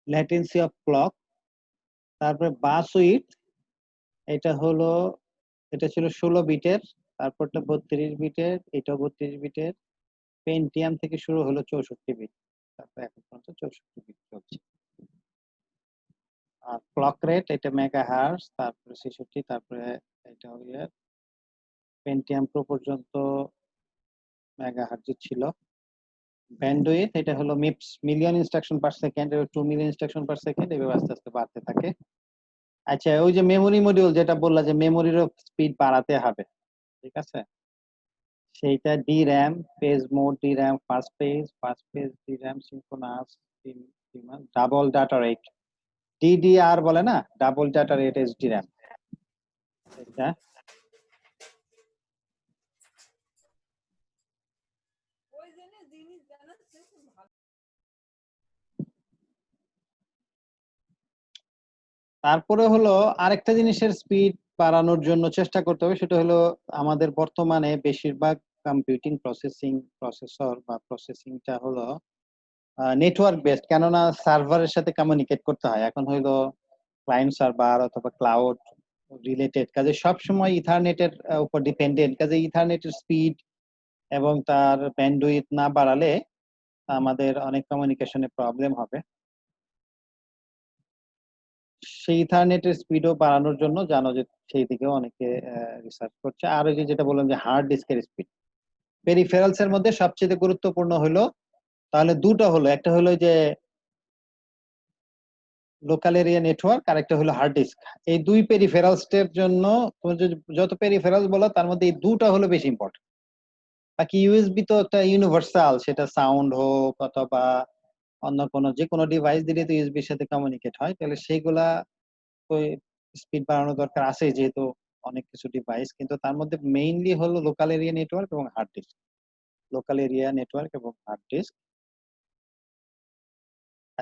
ল্যাটেন্সি অফ ক্লক। তারপরে বাস উইথ, এটা হলো, এটা ছিল 16 বিটের, তারপরটা 32 বিটের, এটাও 32 বিটের। পেন্টিয়াম থেকে শুরু হলো 64 বিট, তারপর এখন পর্যন্ত 64 বিট চলছে। আর ক্লক রেট, এটা মেগা হার্টজ, তারপরে 66, তারপরে এটা হলো পেন্টিয়াম প্রো পর্যন্ত মেগা হার্টজ ছিল। ব্যান্ডউইথ, এটা হলো MIPS, million instruction per second, 2 million instruction per second, এভাবে আস্তে আস্তে বাড়তে থাকে। আচ্ছা, ওই যে মেমোরি মডিউল যেটা বললা, যে মেমোরিরও স্পিড বাড়াতে হবে, ঠিক আছে, সেইটা DRAM, page mode DRAM, first page DRAM, synchronous, double data rate, DDR বলে না, ডাবল ডাটা রেট SDRAM, এটা। তারপরে হলো আরেকটা জিনিসের স্পিড বাড়ানোর জন্য চেষ্টা করতে হবে, সেটা হলো আমাদের বর্তমানে বেশিরভাগ কম্পিউটিং প্রসেসর বা প্রসেসিংটা হলো নেটওয়ার্ক বেসড, কেননা সার্ভারের সাথে কমিউনিকেট করতে হয়। এখন হইলো ক্লায়েন্ট সার্ভার অথবা ক্লাউড রিলেটেড কাজে সবসময় ইথারনেটের উপর ডিপেন্ডেন্ট, কাজে ইথারনেটের স্পিড এবং তার ব্যান্ডউইথ না বাড়ালে আমাদের অনেক কমিউনিকেশনে প্রবলেম হবে। সেই ইথারনেটের স্পিডও বাড়ানোর জন্য জানো যে সেই দিকেও অনেকে রিসার্চ করছে। আর ওই যে যেটা বললাম যে হার্ড ডিস্কের স্পিড, পেরিফেরালস এর মধ্যে সবচেয়ে গুরুত্বপূর্ণ হলো, তাহলে দুটো হলো, একটা হলো যে লোকাল এরিয়া নেটওয়ার্ক, আর একটা হলো হার্ড ডিস্ক। এই দুই পেরিফেরালস এর জন্য তুমি যত পেরিফেরালস বলো তার মধ্যে এই দুটো হলো বেশি ইম্পর্টেন্ট। বাকি ইউএসবি তো একটা ইউনিভার্সাল, সেটা সাউন্ড হোক অথবা অন্য কোনো যে কোনো ডিভাইস দিলে তো ইউএসবির সাথে কমিউনিকেট হয়, তাহলে সেইগুলা ওই স্পিড বাড়ানো দরকার আছে, যেহেতু অনেক কিছু ডিভাইস, কিন্তু তার মধ্যে মেইনলি হলো লোকাল এরিয়া নেটওয়ার্ক এবং hard disk. Local area network এবং হার্ড ডিস্ক।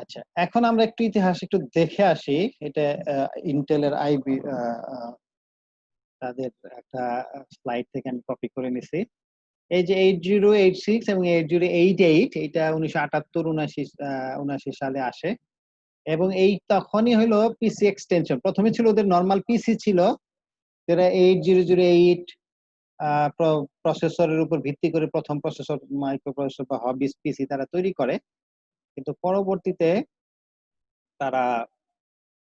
আচ্ছা, এখন আমরা একটু ইতিহাস একটু দেখে আসি। এটা ইন্টেলের আইবি তাদের একটা স্লাইড থেকে আমি কপি করে নিছি। এই যে 8086 এবং 8088, এটা 1978-79 সালে আসে, এবং এই তখনই হলো পিসি এক্সটেনশন। প্রথমে ছিল ওদের নরমাল পিসি ছিল, যেটা 8008, প্রসেসরের উপর ভিত্তি করে প্রথম প্রসেসর মাইক্রো প্রসেসর বা হবিস পিসি তারা তৈরি করে, কিন্তু পরবর্তীতে তারা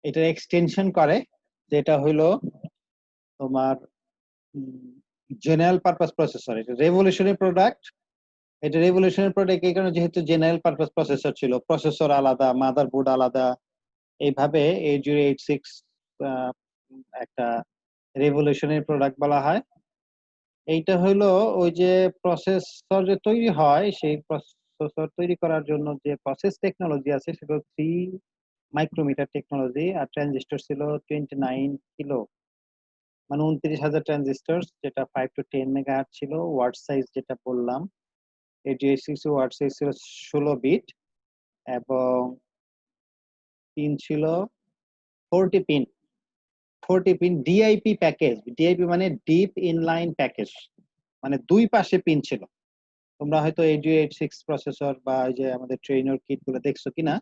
এটার এক্সটেনশন করে, যেটা হইলো তোমার জেনারেল পারপাস প্রসেসর। এটা রেভলিউশনারি প্রোডাক্ট। এটা রেভলিউশনারি প্রোডাক্ট এই কারণে যেহেতু জেনারেল পারপাস প্রসেসর ছিল, প্রসেসর আলাদা, মাদারবোর্ড আলাদা, এইভাবে 8086 একটা রেভলিউশনারি প্রোডাক্ট বলা হয়। এইটা হইলো ওই যে প্রসেসর যে তৈরি হয়, সেই প্রসেসর তৈরি করার জন্য যে প্রসেস টেকনোলজি আছে সেটা 3 মাইক্রোমিটার টেকনোলজি, আর ট্রানজিস্টর ছিল 29 কিলো, মানে 29,000 ট্রানজিস্টর, যেটা 5 to 10 মেগাহার্টজ ছিল। ওয়ার্ড সাইজ যেটা বললাম 8086 ওয়ার্ড সাইজ ছিল 16 বিট, এবং পিন ছিল 40 pin. 40 pin DIP package. DIP মানে ডিপ ইনলাইন প্যাকেজ, মানে দুই পাশে পিন ছিল। তোমরা হয়তো 8086 প্রসেসর বা ওই যে আমাদের ট্রেইনার কিট গুলো দেখছো কিনা,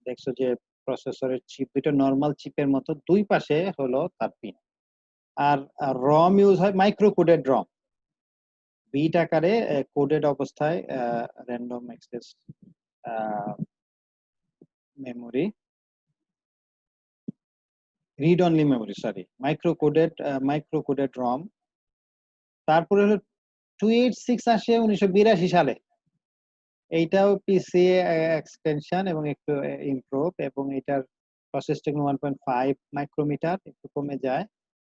দেখছো যে প্রসেসরের চিপ দুটো নরমাল চিপের মতো দুই পাশে হলো তার পিন। আর রম ইউজ হয় মাইক্রো কোডেড রম, বিট আকারে কোডেড অবস্থায় random access memory, read only memory, sorry, micro coded ROM. তারপরে হলো 286 আসে 1982 সালে। এইটাও পিসি এক্সটেনশন এবং একটু ইমপ্রুভ, এবং এটার প্রসেস টেকনোলজি 1.5 মাইক্রোমিটার, একটু কমে যায়,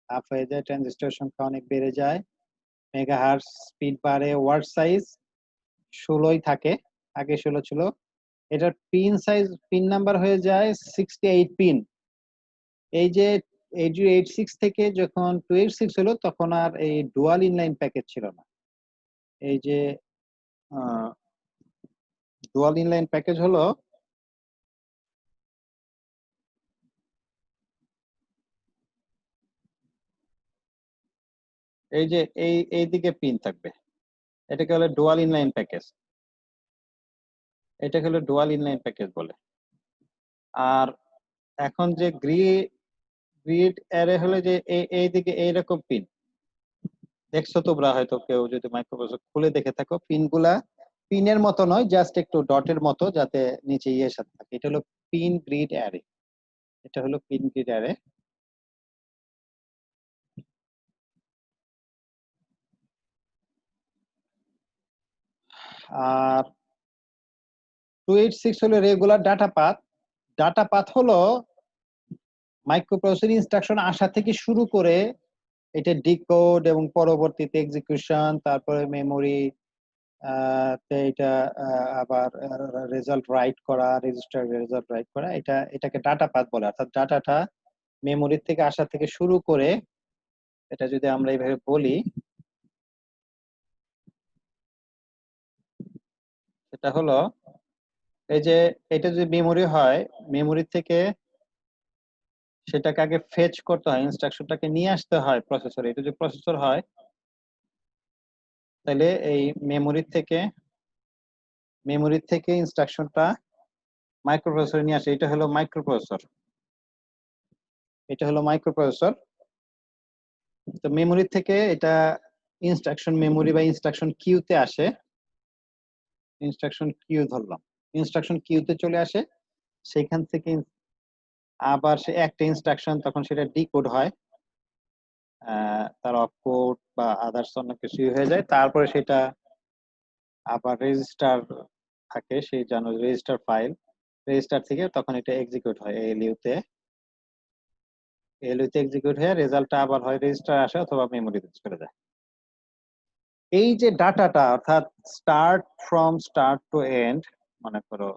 হাফ হয়ে যায়, ট্রানজিস্টর সংখ্যা অনেক বেড়ে যায়, মেগাহার্টজ স্পিড বাড়ে, ওয়ার্ড সাইজ 16ই থাকে, আগে 16 ছিল। এটার পিন নাম্বার হয়ে যায় 68 পিন। এই যে 8086 থেকে যখন 286 হলো তখন আর এই ডুয়াল ইনলাইন প্যাকেজ ছিল না। এই যে ডুয়াল ইনলাইন প্যাকেজ হলো এই যে এই দিকে পিন থাকবে, এটাকে হলো ডুয়াল ইনলাইন প্যাকেজ, এটাকে হলো ডুয়াল ইনলাইন প্যাকেজ বলে। আর এখন যে গ্রিড অ্যারে হলো যে এই দিকে এইরকম পিন দেখছো তোমরা, হয়তো কেউ যদি মাইক্রোপ্রসেসর খুলে দেখে থাকো, পিনগুলা পিনের মতো নয়, জাস্ট একটু ডটের মতো, যাতে নিচে ইয়ের সাথে থাকে। এটা হলো পিন গ্রিড অ্যারে, এটা হলো পিন গ্রিড অ্যারে। আর 286 হলো regular data path. Data path হলো মাইক্রোপ্রসেসর ইনস্ট্রাকশন আসা থেকে শুরু করে এটা ডিকোড এবং পরবর্তীতে এক্সিকিউশন, তারপরে মেমোরি এটা আবার রেজাল্ট রাইট করা, রেজিস্টার রেজাল্ট রাইট করা, এটাকে ডাটা পাথ বলে। অর্থাৎ ডাটাটা মেমোরি থেকে আসা থেকে শুরু করে, এটা যদি আমরা এইভাবে বলি, সেটা হলো এই যে এটা যদি মেমোরি হয়, মেমোরি থেকে সেটাকে আগে ফেচ করতে হয়, ইনস্ট্রাকশনটাকে নিয়ে আসতে হয় প্রসেসরে। এটা যদি প্রসেসর হয় তাহলে এই মেমোরি থেকে ইনস্ট্রাকশনটা মাইক্রোপ্রসেসরে নিয়ে আসে। এটা হলো মাইক্রোপ্রসেসর, এটা হলো মাইক্রোপ্রসেসর। তো মেমোরি থেকে এটা ইনস্ট্রাকশন মেমোরি বা ইনস্ট্রাকশন কিউতে আসে, ইনস্ট্রাকশন কিউ ধরলাম, ইনস্ট্রাকশন কিউতে চলে আসে। সেখান থেকে আবার সে একটা ইনস্ট্রাকশন, তখন সেটা ডিকোড হয়, তার অপকোড বা আদার্স অন্য কিছু হয়ে যায়। তারপরে সেটা আবার রেজিস্টার থাকে, সেই জানো রেজিস্টার ফাইল, রেজিস্টার থেকে তখন এটা এক্সিকিউট হয় এলইউতে এক্সিকিউট হয়ে রেজাল্টটা আবার হয় রেজিস্টার আসে অথবা মেমোরিতে চলে যায়। এই যে ডাটাটা, অর্থাৎ স্টার্ট টু এন্ড, মনে করো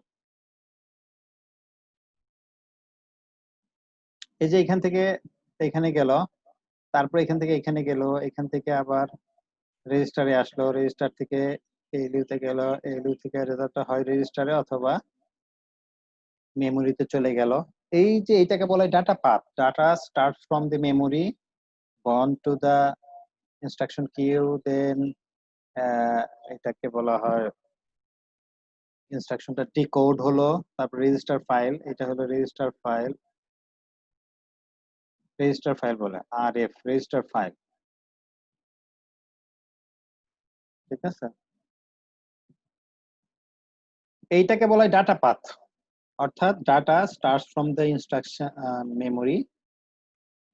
এই যে এখান থেকে এখানে গেল, তারপর এখান থেকে এখানে গেল, এখান থেকে আবার রেজিস্টারে আসলো, রেজিস্টার থেকে এলইউতে গেল, এলইউ থেকে রেজাল্টটা হয় রেজিস্টারে অথবা মেমোরিতে চলে গেল। এই যে এটাকে বলা হয় data path. Data start from the memory, gone to the instruction queue, then এটাকে বলা হয় ইনস্ট্রাকশনটা ডিকোড হলো, তারপর রেজিস্টার ফাইল, এটা হলো রেজিস্টার ফাইল বলে, আরএফ রেজিস্টার ফাইল। ঠিক আছে, এইটাকে বলা হয় ডাটা পাথ, অর্থাৎ data starts from the instruction memory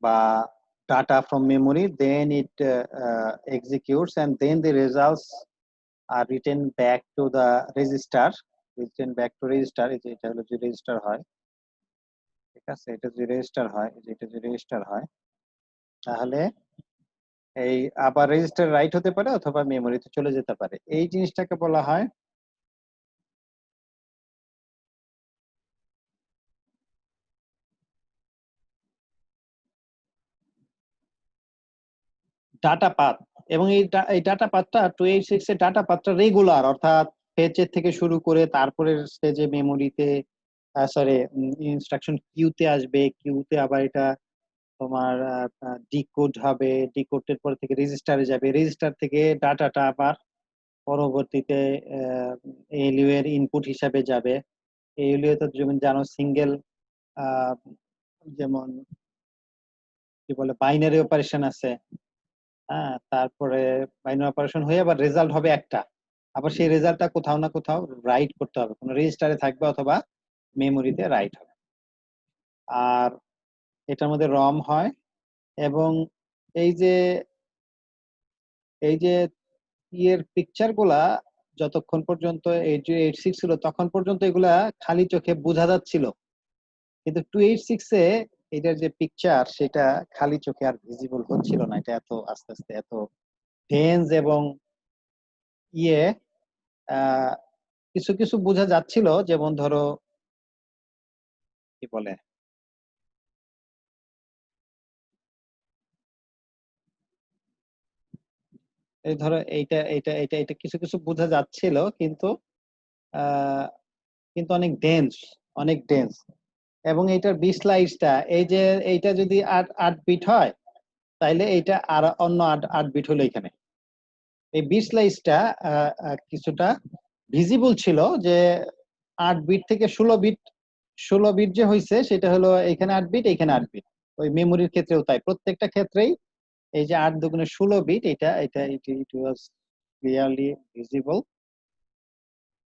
বা data from memory, then it executes and then the results are written back to the register. Written back to register, এটা হলো যে রেজিস্টার হয়, ঠিক আছে, এটা যদি রেজিস্টার হয়, এটা যদি রেজিস্টার হয় তাহলে এই আবার রেজিস্টার রাইট হতে পারে অথবা মেমোরিতে চলে যেতে পারে। এই জিনিসটাকে বলা হয় ডাটা পাথ। এবং এই ডাটা পাথটা 286 এর ডাটা পাথটা রেগুলার, অর্থাৎ ফেচের থেকে শুরু করে তারপরে স্টেজে মেমোরিতে, সরি, ইনস্ট্রাকশন কিউতে আসবে, কিউতে আবার এটা তোমার ডিকোড হবে, ডিকোডের পর থেকে রেজিস্টারে যাবে, রেজিস্টার থেকে ডাটাটা আবার পরবর্তীতে এএলইউ এর ইনপুট হিসাবে যাবে। এএলইউ তো যেমন জানো সিঙ্গেল, যেমন কি বলে বাইনারি অপারেশন আছে, হ্যাঁ, তারপরে বাইনারি অপারেশন হয়ে আবার রেজাল্ট হবে একটা, আবার সেই রেজাল্টটা কোথাও না কোথাও রাইট করতে হবে, কোনো রেজিস্টারে থাকবে অথবা মেমোরিতে রাইট হবে। আর এটার মধ্যে রম হয়, এবং এই যে ইয়ের পিকচার গুলা যতক্ষণ পর্যন্ত 8086 ছিল তখন পর্যন্ত এগুলা খালি চোখে বোঝা যাচ্ছিল, কিন্তু 286 এ এটার যে পিকচার সেটা খালি চোখে আর ভিজিবল হচ্ছিল না, এটা এত আস্তে আস্তে এত ডেন্স এবং ইয়ে আহ কিছু কিছু বোঝা যাচ্ছিল, যেমন ধরো কি বলে এই ধরো এইটা এইটা এটা এটা কিছু কিছু বোঝা যাচ্ছিল, কিন্তু আহ কিন্তু অনেক ডেন্স, অনেক ডেন্স। এবং এইটার বিট স্লাইসটা এই যে এইটা যদি 8 বিট হয় তাইলে এইটা আর অন্য 8 বিট হলো এখানে। এই বিট স্লাইসটা কিছুটা ভিজিবল ছিল, যে 8 বিট থেকে 16 বিট, 16 বিট যে হয়েছে সেটা হলো এখানে 8 বিট, এখানে 8 বিট। ওই মেমোরির ক্ষেত্রেও তাই, প্রত্যেকটা ক্ষেত্রেই এই যে 8 দুগুণে 16 বিট, এটা এটা ইট ওয়াজ ক্লিয়ারলি ভিজিবল।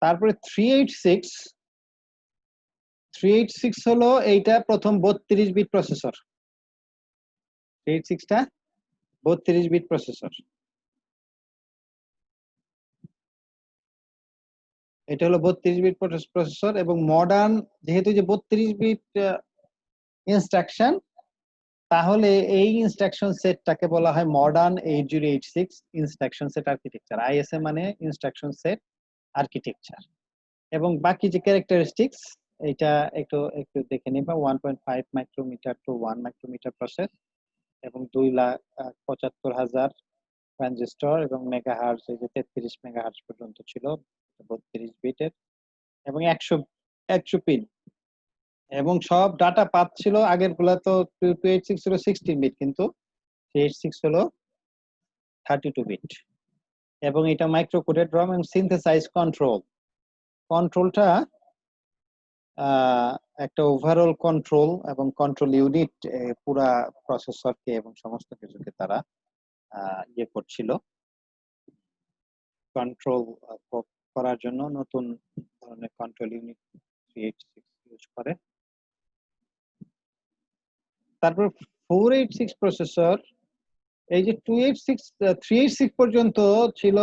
তারপরে 386 হলো এইটা প্রথম 32 বিট প্রসেসর। 386টা 32 বিট প্রসেসর, এটা হলো 32 বিট প্রসেসর। এবং মডার্ন যেহেতু যে 32 বিট ইনস্ট্রাকশন, তাহলে এই ইনস্ট্রাকশন সেটটাকে বলা হয় modern 8086 instruction set architecture. ISA মানে ইনস্ট্রাকশন সেট আর্কিটেকচার। এবং বাকি যে ক্যারেক্টারিস্টিক্স এটা একটু একটু দেখে নিবা। 1.5 মাইক্রোমিটার টু 1 মাইক্রোমিটার প্রসেস, এবং 2,75,000 ট্রানজিস্টর, এবং মেগাহার্জ এই যে 33 মেগাহার্জ পর্যন্ত ছিল 32 বিটের, এবং 100 পিন। এবং সব ডাটা পাথ ছিল, আগের গুলা তো 286 ছিল 16 বিট, কিন্তু 386 হলো 32 বিট। এবং এটা মাইক্রো কোডেড রম এবং সিনথেসাইজ কন্ট্রোলটা একটা ওভারঅল কন্ট্রোল এবং কন্ট্রোল ইউনিট পুরা প্রসেসরকে এবং সমস্ত কিছুকে তারা ইয়ে করছিল, কন্ট্রোল করার জন্য নতুন ধরনের কন্ট্রোল ইউনিট 386 ইউজ করে। তারপর 486 প্রসেসর, এই যে 386 পর্যন্ত ছিল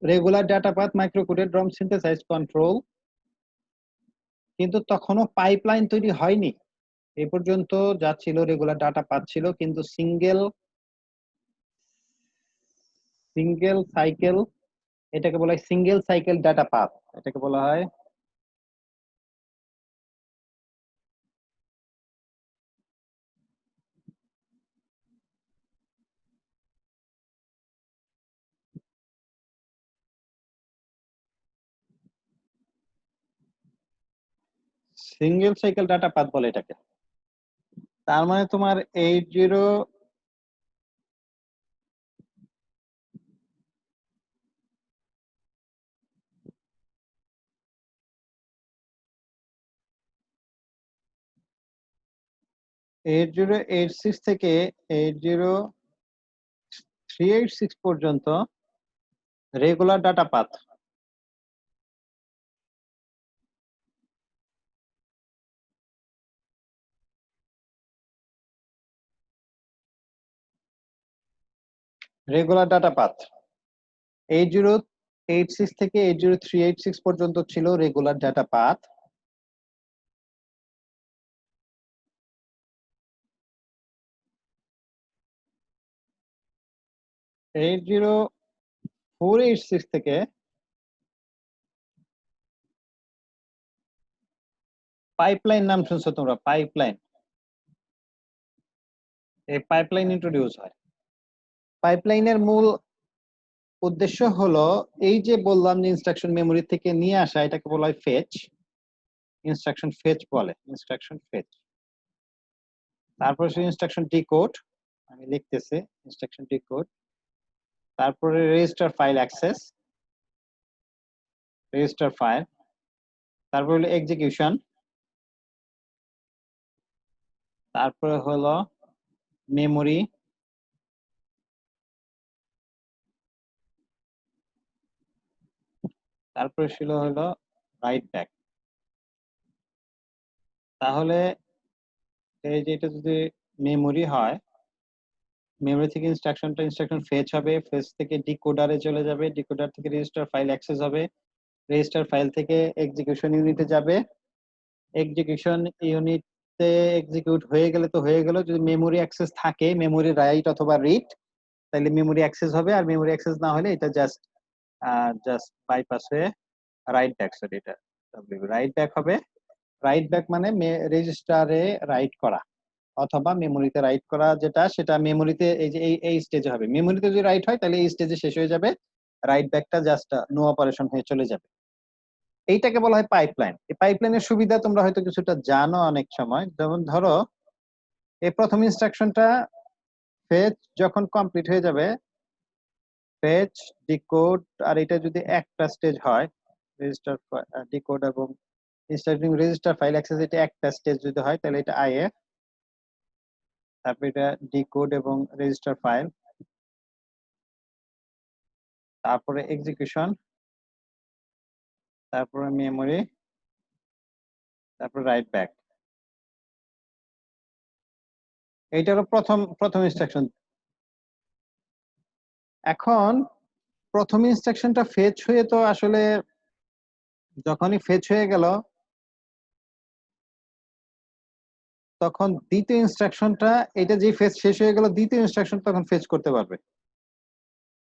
regular data path, micro coded ROM, synthesise control, কিন্তু তখনও পাইপলাইন তৈরি হয়নি। এই পর্যন্ত যা ছিল রেগুলার ডাটা পাথ ছিল, কিন্তু সিঙ্গেল সাইকেল, এটাকে বলা হয় সিঙ্গেল সাইকেল ডাটা পাথ, এটাকে বলা হয় সিঙ্গেল সাইকেল ডাটা পাথ বলে এটাকে। তার মানে তোমার 8086 থেকে 80386 পর্যন্ত regular data path, regular data path 8086 থেকে 80386 পর্যন্ত ছিল regular data path. Eight zero 486 থেকে পাইপলাইন নাম শুনছো তোমরা? পাইপলাইন, এই পাইপলাইন ইন্ট্রোডিউস হয়। পাইপলাইনের মূল উদ্দেশ্য হলো এই যে বললাম যে ইনস্ট্রাকশন মেমোরি থেকে নিয়ে আসা, এটাকে বলা হয় ফেচ, ইনস্ট্রাকশন ফেচ বলে, ইনস্ট্রাকশন ফেচ। তারপরে সে ইনস্ট্রাকশন ডিকোড, আমি লিখতেছি ইনস্ট্রাকশন ডিকোড। তারপরে register file access, register file. তারপরে হলো এক্সিকিউশন, তারপরে হলো মেমোরি, তারপরে ছিল হলো রাইট ব্যাক। তাহলে এই যে এটা যদি মেমোরি হয়, মেমোরি থেকে ইনস্ট্রাকশন ফেচ হবে, ফেচ থেকে ডিকোডারে চলে যাবে, ডিকোডার থেকে রেজিস্টার ফাইল অ্যাক্সেস হবে, রেজিস্টার ফাইল থেকে এক্সিকিউশন ইউনিটে যাবে, এক্সিকিউশন ইউনিটে এক্সিকিউট হয়ে গেলে তো হয়ে গেল। যদি মেমোরি অ্যাক্সেস থাকে, মেমোরি রাইট অথবা রিড, তাহলে মেমোরি অ্যাক্সেস হবে। আর মেমোরি অ্যাক্সেস না হলে এটা জাস্ট বাইপাস হয়ে রাইট ব্যাক, সরি এটা রাইট ব্যাক হবে। রাইট ব্যাক মানে রেজিস্টারে রাইট করা অথবা মেমোরিতে রাইট করা, যেটা সেটা মেমোরিতে এই যে এই স্টেজে হবে। মেমোরিতে যদি রাইট হয় তাহলে এই স্টেজে শেষ হয়ে যাবে, রাইট ব্যাকটা জাস্ট নো অপারেশন হয়ে চলে যাবে। এইটাকে বলা হয় পাইপলাইন। এই পাইপলাইনের সুবিধা তোমরা হয়তো কিছুটা জানো অনেক সময়। যেমন ধরো এই প্রথম ইনস্ট্রাকশনটা ফেচ যখন কমপ্লিট হয়ে যাবে, ফেচ ডিকোড, আর এটা যদি একটা স্টেজ হয়, রেজিস্টার ডিকোড এবং ইনস্ট্রাকশন রেজিস্টার ফাইল অ্যাক্সেস, এটা একটা স্টেজ যদি হয় তাহলে এটা আইএফ। তারপর এটা ডিকোড এবং রেজিস্টার ফাইল, তারপরে এক্সিকিউশন, তারপরে মেমোরি, তারপর রাইট ব্যাক। এইটা হলো প্রথম ইনস্ট্রাকশন। এখন প্রথম ইনস্ট্রাকশনটা ফেচ হয়ে তো আসলে যখনই ফেচ হয়ে গেল, তখন দ্বিতীয় ইনস্ট্রাকশনটা, এটা যে ফেচ শেষ হয়ে গেল, দ্বিতীয় ইনস্ট্রাকশন তখন ফেচ করতে পারবে।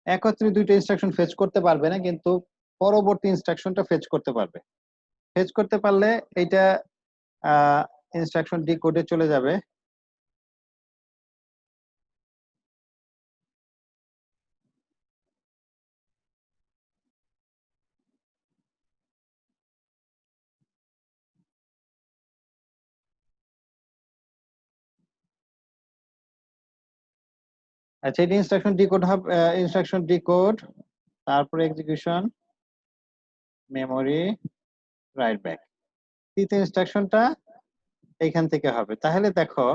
একত্রে দুইটা ইনস্ট্রাকশন ফেচ করতে পারবে না, কিন্তু পরবর্তী ইনস্ট্রাকশনটা ফেচ করতে পারবে। ফেচ করতে পারলে এইটা ইনস্ট্রাকশন ডিকোডে চলে যাবে। আচ্ছা, এটা ইনস্ট্রাকশন ডিকোড হবে, ইনস্ট্রাকশন ডিকোড, তারপরে এক্সিকিউশন, মেমোরি, রাইট ব্যাক। তৃতীয় ইনস্ট্রাকশনটা এইখান থেকে হবে। তাহলে দেখো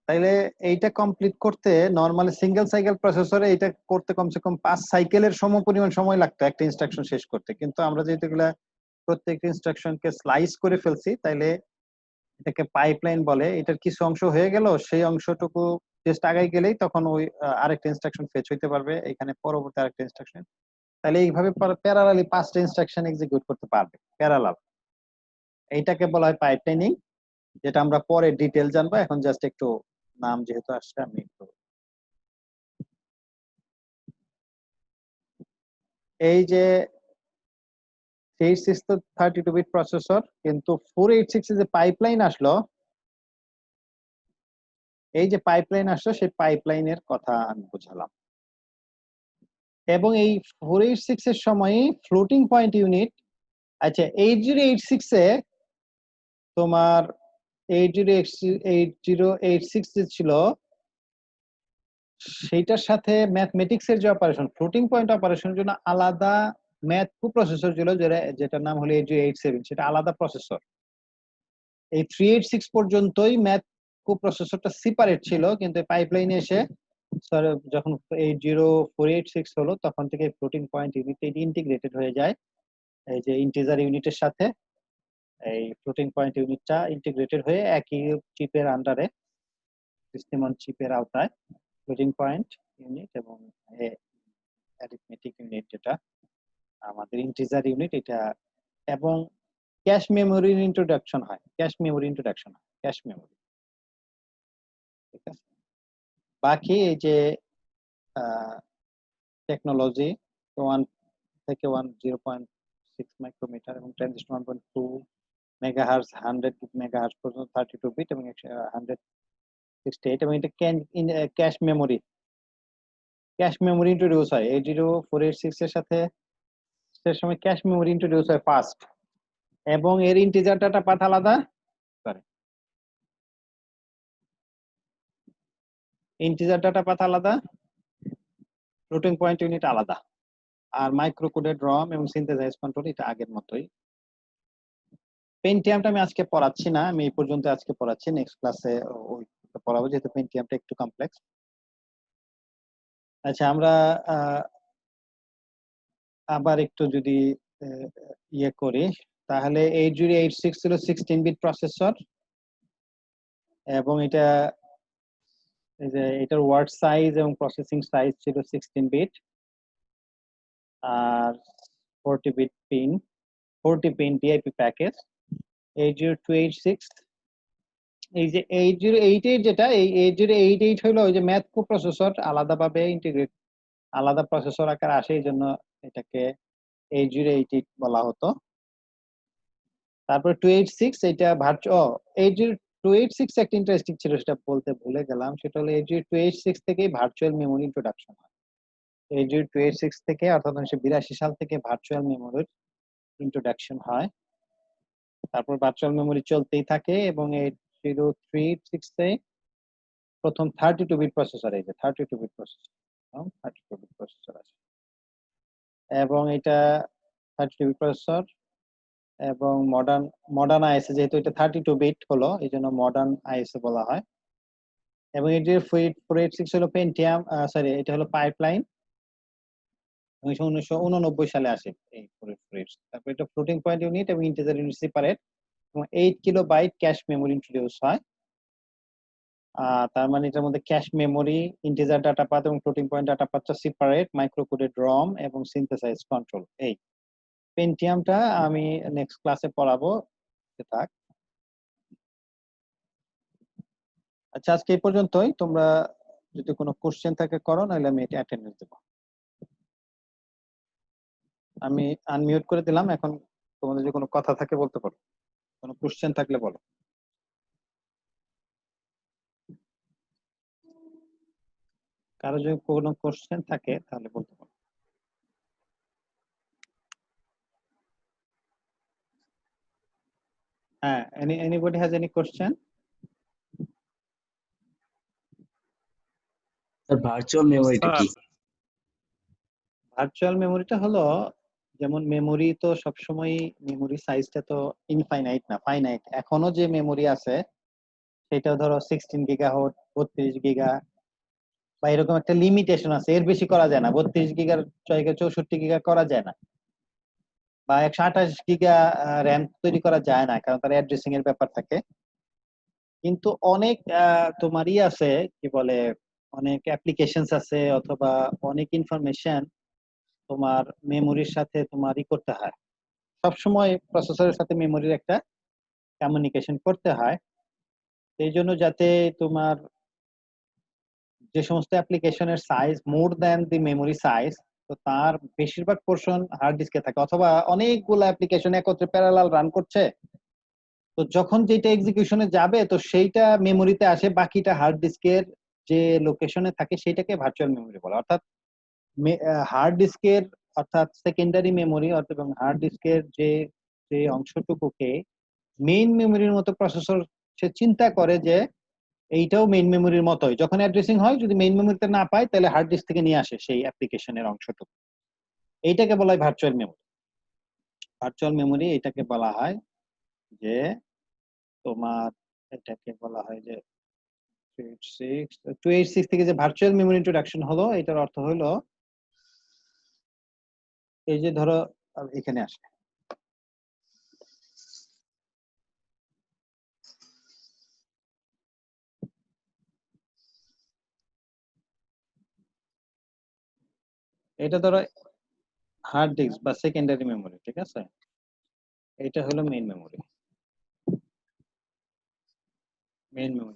তাইলে এইটা কমপ্লিট করতে নরমালি সিঙ্গেল সাইকেল প্রসেসরে এটা করতে কমসে কম 5 সাইকেলের সমপরিমাণ সময় লাগতো একটা ইনস্ট্রাকশন শেষ করতে। কিন্তু আমরা যেহেতু এগুলা প্রত্যেকটা ইনস্ট্রাকশনকে স্লাইস করে ফেলছি, তাইলে এটাকে পাইপলাইন বলে। এটার কিছু অংশ হয়ে গেল, সেই অংশটুকু জাস্ট আগাই গেলেই তখন ওই আরেকটা ইনস্ট্রাকশন ফেচ হইতে পারবে, এখানে পরবর্তী আরেকটা ইনস্ট্রাকশন। তাহলে এইভাবে প্যারালালি 5টা ইনস্ট্রাকশন এক্সিকিউট করতে পারবে প্যারালাল। এইটাকে বলা হয় পাইপলাইনিং, যেটা আমরা পরে ডিটেল জানবো। এখন জাস্ট একটু নাম যেহেতু আসছে, আমি একটু এই যে 386 তো 32 বিট প্রসেসর, কিন্তু 486 এ যে পাইপলাইন আসলো, এই যে পাইপলাইন আসলো, সেই পাইপলাইনের কথা আমি বুঝালাম। এবং এই 486 এর সময় ফ্লোটিং পয়েন্ট ইউনিট, আচ্ছা 8086 এ তোমার 8086 যে ছিল, সেইটার সাথে ম্যাথমেটিক্স এর যে অপারেশন, ফ্লোটিং পয়েন্ট অপারেশনের জন্য আলাদা ম্যাথ প্রসেসর ছিল, যেটার নাম হলো 8087, সেটা আলাদা প্রসেসর। এই 386 পর্যন্তই ম্যাথ কোপ্রসেসরটা সেপারেট ছিল, কিন্তু পাইপলাইনে এসে যখন 80486 হলো তখন থেকে ফ্লোটিং পয়েন্ট ইউনিট ইন্টিগ্রেটেড হয়ে যায় এই যে ইন্টিজার ইউনিটের সাথে। এই ফ্লোটিং পয়েন্ট ইউনিটটা ইন্টিগ্রেটেড হয়ে একই চিপের আন্ডারে, সিস্টেম অন চিপের আওতায় ফ্লোটিং পয়েন্ট ইউনিট এবং অ্যারিথমেটিক ইউনিট যেটা আমাদের ইন্টিজার ইউনিট এটা, এবং ক্যাশ মেমোরির ইন্ট্রোডাকশন হয়, ক্যাশ মেমোরি ঠিক আছে। বাকি এই যে টেকনোলজি 1 থেকে 0.6 মাইক্রোমিটার এবং ট্রানজিস্টর 1.2 মেগাহার্জ 100 মেগাহার্জ পর্যন্ত 32 বিট এবং 168, এবং এটা ক্যাশ মেমোরি ইন্ট্রোডিউস হয় 80486 এর সাথে। সে সময় ক্যাশ মেমোরি ইন্ট্রোডিউস হয় ফার্স্ট, এবং এর ইন্টিজার ডাটা পাথ আলাদা, ফ্লোটিং পয়েন্ট ইউনিট আলাদা, আর মাইক্রো কোডেড রম এবং সিনথেসাইজ কন্ট্রোল এটা আগের মতোই। পেন্টিয়ামটা আমি আজকে পড়াচ্ছি না, আমি এই পর্যন্ত আজকে পড়াচ্ছি, নেক্সট ক্লাসে ওইটা পড়াবো যেহেতু পেন্টিয়ামটা একটু কমপ্লেক্স। আচ্ছা, আমরা আবার একটু যদি ইয়ে করি, তাহলে 8086 ছিল 16 বিট প্রসেসর, এবং এটা এই যে এটার ওয়ার্ড সাইজ এবং প্রসেসিং সাইজ ছিল 16 বিট, আর 40 bit pin, 40 pin DIP package. 80286 এই যে 8088 যেটা, এই 8088 হলো ওই যে ম্যাথ কোপ্রসেসর আলাদাভাবে ইন্টিগ্রেট, আলাদা প্রসেসর আকারে আসে, এই জন্য এটাকে 8088 বলা হতো। তারপর 286 এটা ভার্চুয়াল 286 একটা ইন্টারেস্টিং ছিল, সেটা বলতে ভুলে গেলাম, সেটা হলো 286 থেকে ভার্চুয়াল মেমোরি ইন্ট্রোডাকশন হয়। 286 থেকে অর্থাৎ 1982 সাল থেকে ভার্চুয়াল মেমোরির ইন্ট্রোডাকশন হয়। তারপর ভার্চুয়াল মেমোরি চলতেই থাকে, এবং 8036 এ প্রথম 32 বিট প্রসেসর, এই যে 32 বিট প্রসেসর আছে, এবং এটা 32 বিট প্রসেসর এবং মডার্ন আইএসএ, যেহেতু এটা 32 বিট হলো এই জন্য মডার্ন আইএসএ বলা হয়। এবং এই যে 486 হলো পেন্টিয়াম, সরি এটা হলো পাইপলাইন, 1989 সালে আসে এই 486। তারপর এটা ফ্লোটিং পয়েন্ট ইউনিট এবং ইন্টিজার ইউনিট সেপারেট, এবং 8 কিলোবাইট ক্যাশ মেমোরি ইন্ট্রোডিউস হয়। তার মানে এটার মধ্যে cache memory, integer data path এবং ফ্লোটিং পয়েন্ট ডাটা পাথটা সেপারেট, মাইক্রো কোডেড রম এবং সিনথেসাইজ কন্ট্রোল। এই পেন্টিয়ামটা আমি নেক্সট ক্লাসে পড়াবো, থাক। আচ্ছা, আজকে এই পর্যন্তই। তোমরা যদি কোনো কোশ্চেন থাকে করো, নাহলে আমি এটা অ্যাটেন্ডেন্স দেবো। আমি আনমিউট করে দিলাম, এখন তোমাদের যদি কোনো কথা থাকে বলতে পারো, কোনো কোশ্চেন থাকলে বলো। কারো যদি কোনো কোশ্চেন থাকে তাহলে বলতে পারো। হ্যাঁ, anybody has any question? Sir virtual মেমোরিটা কি? ভার্চুয়াল মেমোরিটা হলো, যেমন মেমোরি তো সবসময়, মেমোরি সাইজটা তো ইনফাইনাইট না, ফাইনাইট। এখনো যে মেমোরি আছে সেটা ধরো 16 গিগা হোক, 32 গিগা, বা এরকম একটা লিমিটেশন আছে, এর বেশি করা যায় না। 32 গিগার জায়গায় 64 গিগা করা যায় না, বা 128 গিগা র্যাম তৈরি করা যায় না, কারণ তার অ্যাড্রেসিং এর ব্যাপার থাকে। কিন্তু অনেক তোমারই আছে, কি বলে, অনেক অ্যাপ্লিকেশনস আছে, অথবা অনেক ইনফরমেশন তোমার মেমোরির সাথে তোমারই করতে হয়। সবসময় প্রসেসরের সাথে মেমোরির একটা কমিউনিকেশন করতে হয়। এই জন্য যাতে তোমার যে সমস্ত অ্যাপ্লিকেশনের size more than the memory size, তো তার বেশিরভাগ পোর্শন হার্ড ডিস্কে থাকে, অথবা অনেকগুলো অ্যাপ্লিকেশন একত্রে প্যারালাল রান করছে, তো যখন যেটা এক্সিকিউশনে যাবে তো সেইটা মেমোরিতে আসে, বাকিটা হার্ড ডিস্কের যে লোকেশনে থাকে সেটাকে ভার্চুয়াল মেমোরি বলে। অর্থাৎ হার্ড ডিস্কের, অর্থাৎ সেকেন্ডারি মেমোরি, এবং হার্ড ডিস্কের যে যে অংশটুকুকে মেইন মেমোরির মতো প্রসেসর সে চিন্তা করে যে এইটাও মেইন মেমোরির মতোই, যখন অ্যাড্রেসিং হয় যদি মেইন মেমোরিতে না পায় তাহলে হার্ড ডিস্ক থেকে নিয়ে আসে সেই অ্যাপ্লিকেশনের অংশটুকু। এইটাকে বলা হয় ভার্চুয়াল মেমোরি। ভার্চুয়াল মেমোরি এটাকে বলা হয় যে তোমার, এটাকে বলা হয় যে 286 থেকে যে ভার্চুয়াল মেমোরি ইন্ট্রোডাকশন হলো, এটার অর্থ হলো এই যে ধরো এখানে আসে, এটা ধরো হার্ড ডিস্ক বা সেকেন্ডারি মেমোরি, ঠিক আছে? এটা হলো মেইন মেমোরি,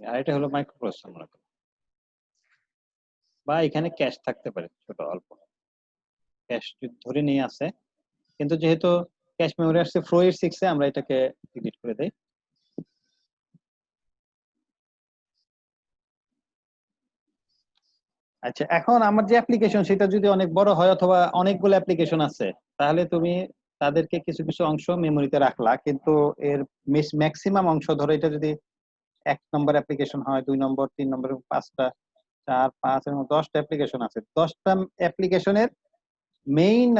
আর এটা হলো মাইক্রোপ্রসেসর মনে করো। বা এখানে ক্যাশ থাকতে পারে ছোট অল্প ক্যাশ ধরে নিয়ে আসে, কিন্তু যেহেতু ক্যাশ মেমোরি আসছে 486 এ, আমরা এটাকে ডিলিট করে দেই। আচ্ছা, এখন আমার যে অ্যাপ্লিকেশন সেটা যদি অনেক বড় হয় অথবা অনেকগুলো অ্যাপ্লিকেশন আছে, তাহলে তুমি তাদেরকে কিছু কিছু অংশ মেমোরিতে রাখলা, কিন্তু এর ম্যাক্সিমাম অংশ ধরো এটা যদি 1 নম্বর অ্যাপ্লিকেশন হয়, 2 নম্বর, 3 নম্বর, 5টা, 4, 5 এবং 10টা অ্যাপ্লিকেশন আছে, 10টা অ্যাপ্লিকেশনের মেইন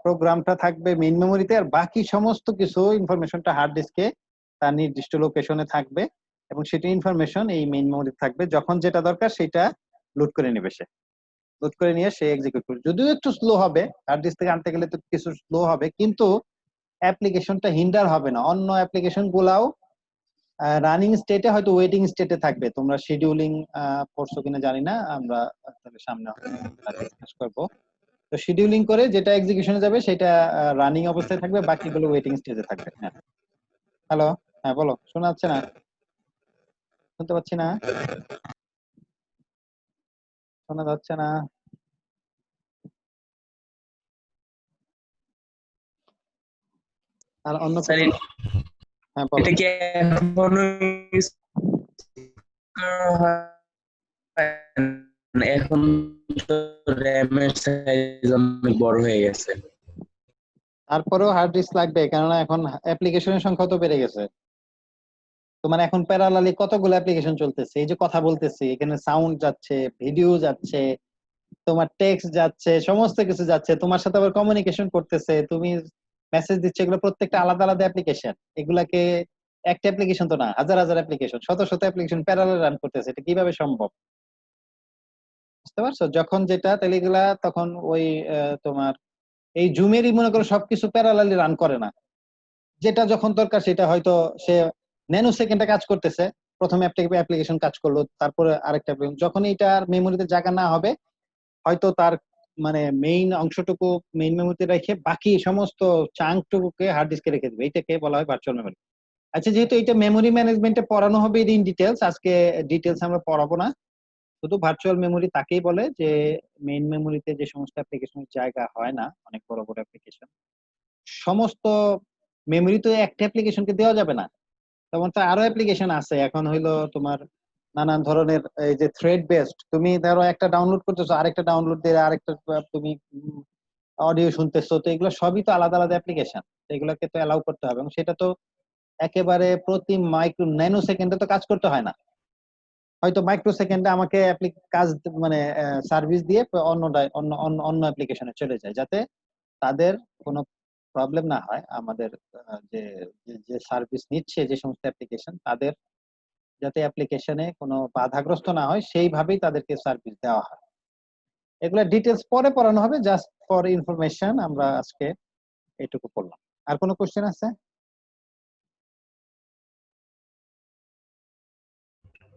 প্রোগ্রামটা থাকবে মেইন মেমোরিতে, আর বাকি সমস্ত কিছু ইনফরমেশনটা হার্ড ডিস্কে তার নির্দিষ্ট লোকেশনে থাকবে, এবং সেটা ইনফরমেশন এই মেইন মেমোরিতে থাকবে। যখন যেটা দরকার সেটা লোড করে নেবে, সে লোড করে নিয়ে সে এক্সিকিউট করবে। যদিও একটু স্লো হবে, হার্ড ডিস্ক থেকে আনতে গেলে তো কিছু স্লো হবে, কিন্তু অ্যাপ্লিকেশনটা হিন্ডার হবে না। অন্য অ্যাপ্লিকেশন গুলাও রানিং স্টেটে হয়তো ওয়েটিং স্টেটে থাকবে। তোমরা শিডিউলিং পড়ছো কিনা জানি না, আমরা তাহলে সামনে ডিসকাস করবো। তো শিডিউলিং করে যেটা এক্সিকিউশনে যাবে সেটা রানিং অবস্থায় থাকবে, বাকিগুলো ওয়েটিং স্টেজে থাকবে। হ্যাঁ, হ্যালো, হ্যাঁ বলো, শোনা যাচ্ছে না? শুনতে পাচ্ছি না, শোনা যাচ্ছে না। আর অন্য স্যার কোনো? হ্যাঁ বলো। এটা কি এখনো use করা হয় না? এখন তো র্যামের সাইজ অনেক বড় হয়ে গেছে। তারপরেও হার্ড ডিস্ক লাগবে, কেননা এখন অ্যাপ্লিকেশনের সংখ্যা তো বেড়ে গেছে। তোমার এখন প্যারালালি কতগুলো অ্যাপ্লিকেশন চলতেছে, এই যে কথা বলতেছি, এখানে সাউন্ড যাচ্ছে, ভিডিও যাচ্ছে, তোমার টেক্সট যাচ্ছে, সমস্ত কিছু যাচ্ছে, তোমার সাথে আবার কমিউনিকেশন করতেছে, তুমি মেসেজ দিচ্ছে, এগুলো প্রত্যেকটা আলাদা আলাদা অ্যাপ্লিকেশন। এগুলাকে একটা অ্যাপ্লিকেশন তো না, হাজার হাজার অ্যাপ্লিকেশন, শত শত অ্যাপ্লিকেশন প্যারালাল রান করতেছে, এটা কিভাবে সম্ভব? বুঝতে পারছো? যখন যেটা তাহলে এগুলা তখন ওই তোমার এই জুমেরই মনে করো সবকিছু প্যারালালি রান করে না। যেটা যখন দরকার সেটা হয়তো সে ন্যানো সেকেন্ডে কাজ করতেছে, প্রথমে একটা অ্যাপ্লিকেশন কাজ করলো, তারপরে আরেকটা application। যখন এটার মেমোরিতে জায়গা না হবে, হয়তো তার মানে মেইন অংশটুকু মেইন মেমোরিতে রেখে বাকি সমস্ত চাঙ্কটুকুকে হার্ড ডিস্কে রেখে দেবে। এটাকে বলা হয় ভার্চুয়াল মেমোরি। আচ্ছা, যেহেতু এটা মেমোরি ম্যানেজমেন্টে পড়ানো হবে ইন ডিটেলস, আজকে ডিটেলস আমরা পড়াবো না। শুধু ভার্চুয়াল মেমোরি তাকেই বলে যে মেইন মেমোরিতে যে সমস্ত অ্যাপ্লিকেশনের জায়গা হয় না, অনেক বড় বড় অ্যাপ্লিকেশন, সমস্ত মেমোরি তো একটা অ্যাপ্লিকেশনকে দেওয়া যাবে না। তেমন তো আরো অ্যাপ্লিকেশন আছে এখন, হইলো তোমার নানান ধরনের এই যে থ্রেড বেসড, তুমি ধরো একটা ডাউনলোড করতেছো, আরেকটা ডাউনলোড দিয়ে আরেকটা তুমি অডিও শুনতেছো, তো এগুলো সবই তো আলাদা আলাদা অ্যাপ্লিকেশন, এগুলোকে তো অ্যালাউ করতে হবে, এবং সেটা তো একেবারে প্রতি মাইক্রো ন্যানো সেকেন্ডে তো কাজ করতে হয় না। হয়তো মাইক্রো সেকেন্ডে আমাকে কাজ মানে সার্ভিস দিয়ে অন্য অন্য অন্য অন্য অ্যাপ্লিকেশনে চলে যায়, যাতে তাদের কোনো প্রবলেম না হয়। আমাদের যে যে সার্ভিস নিচ্ছে যে সমস্ত অ্যাপ্লিকেশন, তাদের যাতে অ্যাপ্লিকেশনে কোনো বাধাগ্রস্ত না হয় সেইভাবেই তাদেরকে সার্ভিস দেওয়া হয়। এগুলো ডিটেলস পরে পড়ানো হবে, জাস্ট ফর ইনফরমেশন আমরা আজকে এটুকু পড়লাম। আর কোনো কোশ্চেন আছে?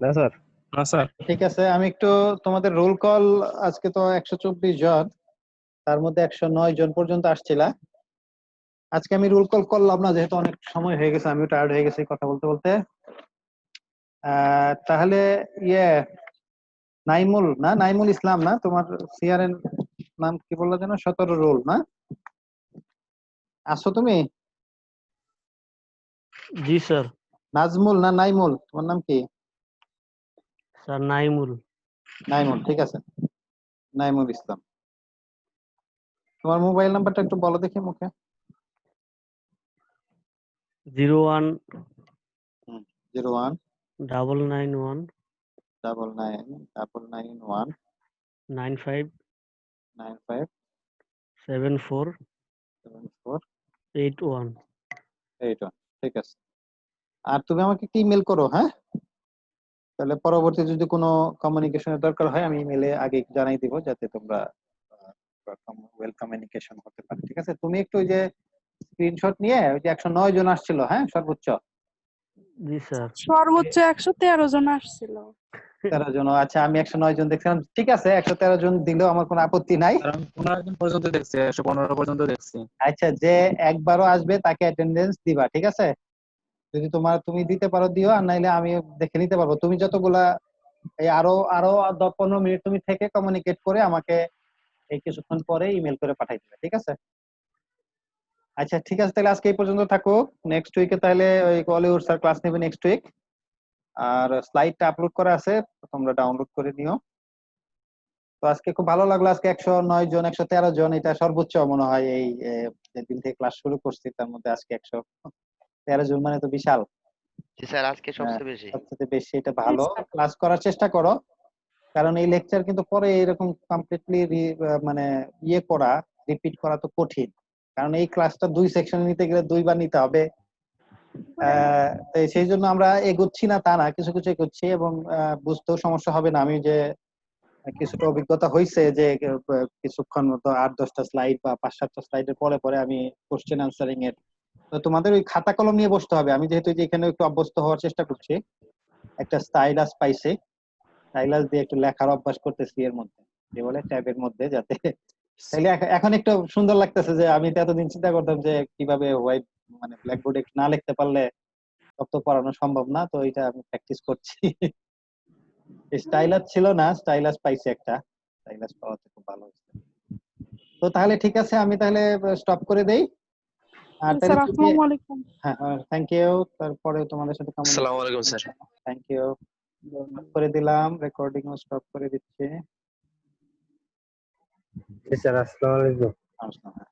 না স্যার। না স্যার। ঠিক আছে, আমি একটু তোমাদের রোল কল, আজকে তো 124 জন, তার মধ্যে 109 জন পর্যন্ত আসছিল। আজকে আমি রোল কল করলাম না, যেহেতু অনেক সময় হয়ে গেছে, আমিও টায়ার্ড হয়ে গেছি কথা বলতে বলতে। তাহলে ইয়ে নাইমুল না, নাইমুল ইসলাম না, তোমার সিআরএন নাম কি বললা যেন, 17 রোল না? আসো তুমি? জি স্যার। নাজমুল না নাইমুল, তোমার নাম কি? স্যার নাইমুল। নাইমুল, ঠিক আছে, নাইমুল ইসলাম। তোমার মোবাইল নাম্বারটা একটু বলো দেখি মুখে। 01 01 991 9991 95 95 74 74 81। 81, ঠিক আছে। আর তুমি আমাকে কি ইমেল করো, হ্যাঁ? তাহলে পরবর্তী যদি কোনো কমিউনিকেশনের দরকার হয় আমি ইমেলে আগে জানাই দিব, যাতে তোমরা ওয়েল কমিউনিকেশন হতে পারে। ঠিক আছে, তুমি একটু ওই যে স্ক্রিনশট নিয়ে ওই যে 109 জন আসছিল, হ্যাঁ সর্বোচ্চ জি স্যার। সর্বোচ্চ 113 জন আসছিল। 13 জন। আচ্ছা, আমি 109 জন দেখছিলাম। ঠিক আছে, 113 জন দিলেও আমার কোনো আপত্তি নাই। কারণ 15 জন পর্যন্ত দেখছি, 115 পর্যন্ত দেখছি। আচ্ছা, যে একবারও আসবে তাকে অ্যাটেন্ডেন্স দিবা, ঠিক আছে? যদি তুমি দিতে পারো দিও, আর নাইলে আমি দেখে নিতে পারবো। তুমি যতগুলা এই আরো আরো 10-15 মিনিট তুমি থেকে কমিউনিকেট করে আমাকে এই কিছুক্ষণ পরে ইমেল করে পাঠাই দিবে, ঠিক আছে? আচ্ছা ঠিক আছে, তাহলে আজকে এই পর্যন্ত থাকুক। নেক্সট উইকে তাহলে ওই কলিউড স্যার ক্লাস নেবে নেক্সট উইক। আর স্লাইডটা আপলোড করা আছে, তোমরা ডাউনলোড করে নিও। তো আজকে খুব ভালো লাগলো, আজকে 109 জন 113 জন, এটা সর্বোচ্চ মনে হয় এই যেদিন থেকে ক্লাস শুরু করছি তার মধ্যে আজকে 113 জন, মানে তো বিশাল। জি স্যার, আজকে সবচেয়ে বেশি। সবচেয়ে বেশি, এটা ভালো। ক্লাস করার চেষ্টা করো, কারণ এই লেকচার কিন্তু পরে এরকম কমপ্লিটলি মানে করা, রিপিট করা তো কঠিন, কারণ এই ক্লাসটা 2 সেকশনে নিতে গেলে 2 বার নিতে হবে। তো সেই জন্য আমরা এগোচ্ছি না তা না, কিছু কিছু এগোচ্ছি, এবং বুঝতেও সমস্যা হবে না। আমি যে কিছুটা অভিজ্ঞতা হয়েছে যে কিছুক্ষণ মতো 8-10টা স্লাইড বা 5-7টা স্লাইডের পরে পরে আমি কোশ্চেন আনসারিং এর, তো তোমাদের ওই খাতা কলম নিয়ে বসতে হবে। আমি যেহেতু যে এখানে একটু অভ্যস্ত হওয়ার চেষ্টা করছি, একটা স্টাইলাস পাইছি, স্টাইলাস দিয়ে একটু লেখার অভ্যাস করতেছি এর মধ্যে, যে বলে ট্যাবের মধ্যে, যাতে তাইলে এখন একটু সুন্দর লাগতেছে। যে আমি তো এতদিন চিন্তা করতাম যে কিভাবে হোয়াইট মানে ব্ল্যাকবোর্ডে না লিখতে পারলে সব তো পড়ানো সম্ভব না, তো এটা আমি প্র্যাকটিস করছি। স্টাইলাস ছিল না, স্টাইলাস পাইছি একটা, স্টাইলাস পাওয়াতে খুব ভালো হয়েছে। তো তাহলে ঠিক আছে, আমি তাহলে স্টপ করে দেই। আর তাহলে স্যার আসসালামু আলাইকুম। হ্যাঁ, থ্যাংক ইউ। তারপরে তোমাদের সাথে আসসালামু আলাইকুম স্যার। থ্যাংক ইউ করে দিলাম, রেকর্ডিং ও স্টপ করে দিচ্ছি। স্যার আসসালামু আলাইকুম। আসসালাম।